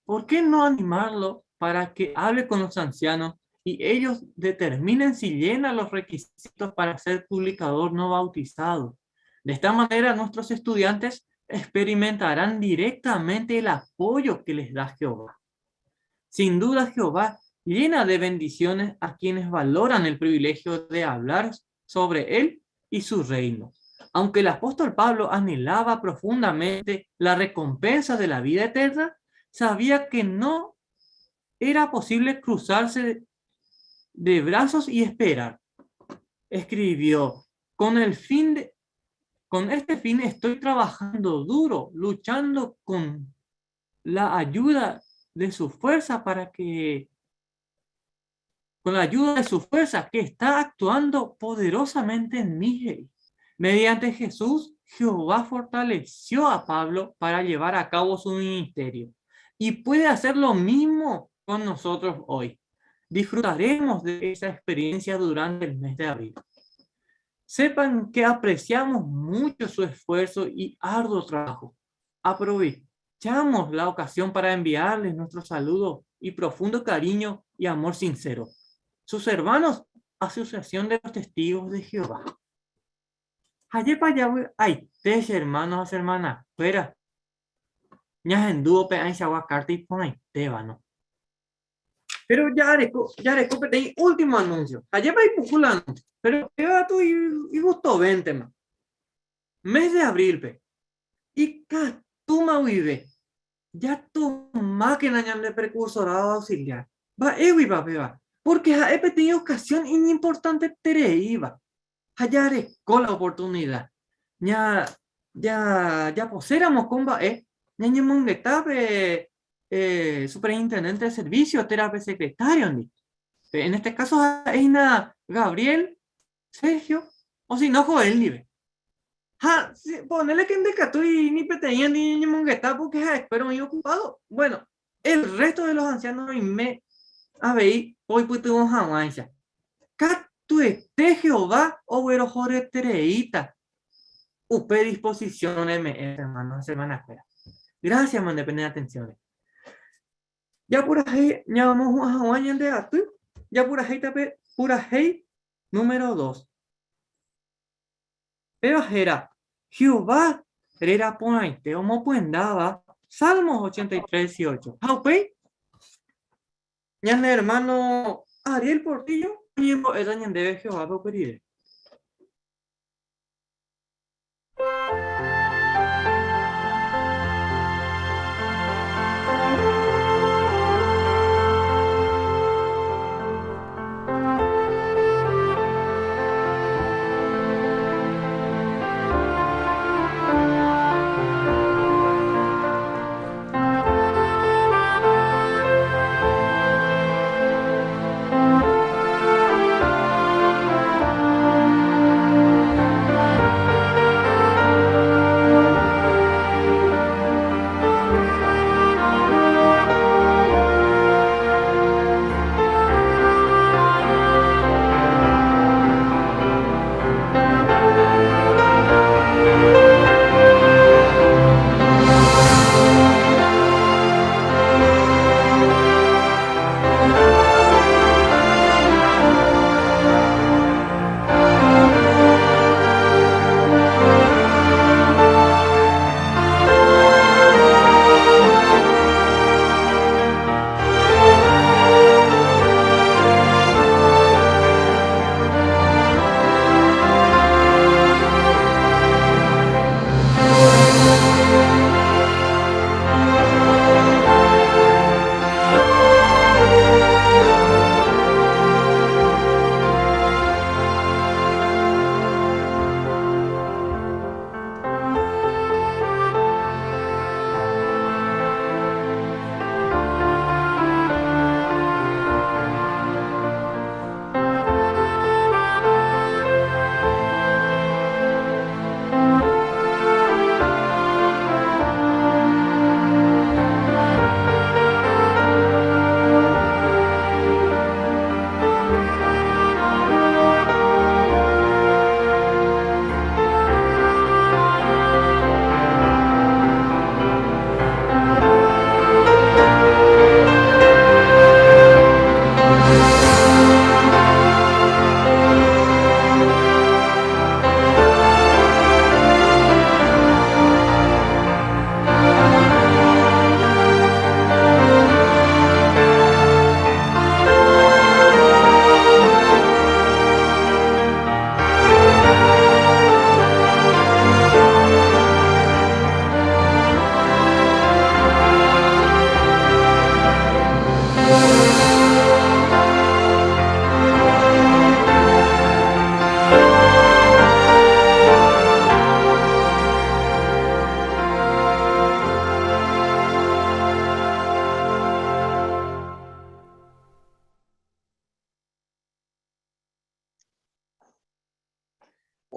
¿por qué no animarlo para que hable con los ancianos y ellos determinen si llena los requisitos para ser publicador no bautizado? De esta manera, nuestros estudiantes experimentarán directamente el apoyo que les da Jehová. Sin duda, Jehová llena de bendiciones a quienes valoran el privilegio de hablar sobre él y su reino. Aunque el apóstol Pablo anhelaba profundamente la recompensa de la vida eterna, sabía que no era posible cruzarse de brazos y esperar. Escribió: con este fin estoy trabajando duro, luchando con la ayuda de su fuerza que está actuando poderosamente en mí. Mediante Jesús, Jehová fortaleció a Pablo para llevar a cabo su ministerio y puede hacer lo mismo con nosotros hoy. Disfrutaremos de esa experiencia durante el mes de abril. Sepan que apreciamos mucho su esfuerzo y arduo trabajo. Aprovechamos la ocasión para enviarles nuestro saludo y profundo cariño y amor sincero. Sus hermanos, Asociación de los Testigos de Jehová. Ayer para allá hay tres hermanos y hermanas. Fuera. Ya en dúo pe en carta y pone tébano. Pero ya recupérate último anuncio. Ayer para ir puculando. Pero pega tú y gusto 20 más. Mes de abril pe. Y catuma vive. Ya tu máquina de precursorado auxiliar. Va va. Porque he tenido ocasión importante iba. Hallar con la oportunidad. Ya poséramos con ñañe mungetabe superintendente de servicio, terapia secretario. En este caso es Gabriel, Sergio, o si no, Joel Nive. Ponele que en decatu y ni peteña ni ñañe mungetabe porque espero muy ocupado. Bueno, el resto de los ancianos me habéis hoy putimos a Tuete Jehová o verojoretereita. Upe disposición hermanos, hermanas. Gracias, man, depende de atención. Ya por ahí, ya vamos a Hawaiian de Atu. Ya por ahí, tape, pura hey, número 2. Pero era, Jehová, era pointe, como puendaba, Salmos 83, 18. Haupe, ya mi hermano Ariel Portillo, y el año de Jehová, lo pediré.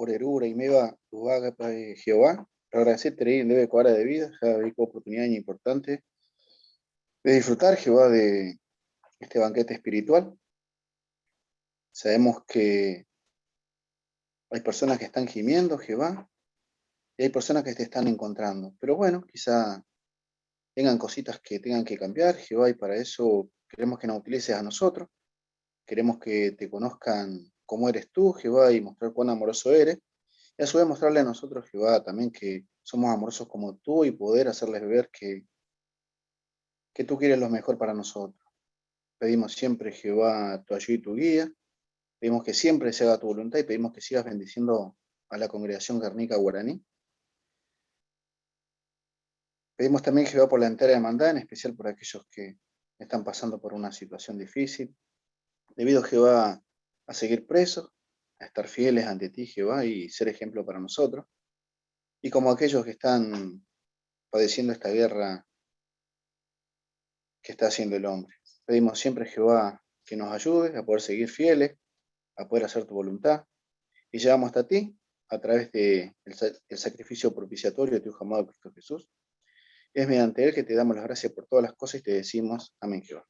Orerura y meva lugaga para Jehová, agradecerte en debe cuadra de vida, ya vi oportunidad importante de disfrutar Jehová de este banquete espiritual. Sabemos que hay personas que están gimiendo Jehová y hay personas que te están encontrando, pero bueno, quizá tengan cositas que tengan que cambiar Jehová, y para eso queremos que nos utilices a nosotros, queremos que te conozcan cómo eres tú Jehová y mostrar cuán amoroso eres. Y a su vez mostrarle a nosotros, Jehová, también que somos amorosos como tú y poder hacerles ver que tú quieres lo mejor para nosotros. Pedimos siempre, Jehová, tu ayuda y tu guía. Pedimos que siempre se haga tu voluntad y pedimos que sigas bendiciendo a la congregación Guernica Guaraní. Pedimos también, Jehová, por la entera hermandad, en especial por aquellos que están pasando por una situación difícil. Debido, Jehová, a seguir presos, a estar fieles ante ti, Jehová, y ser ejemplo para nosotros. Y como aquellos que están padeciendo esta guerra que está haciendo el hombre. Pedimos siempre, Jehová, que nos ayude a poder seguir fieles, a poder hacer tu voluntad. Y llegamos hasta ti a través del sacrificio propiciatorio de tu Hijo amado Cristo Jesús. Es mediante él que te damos las gracias por todas las cosas y te decimos amén, Jehová.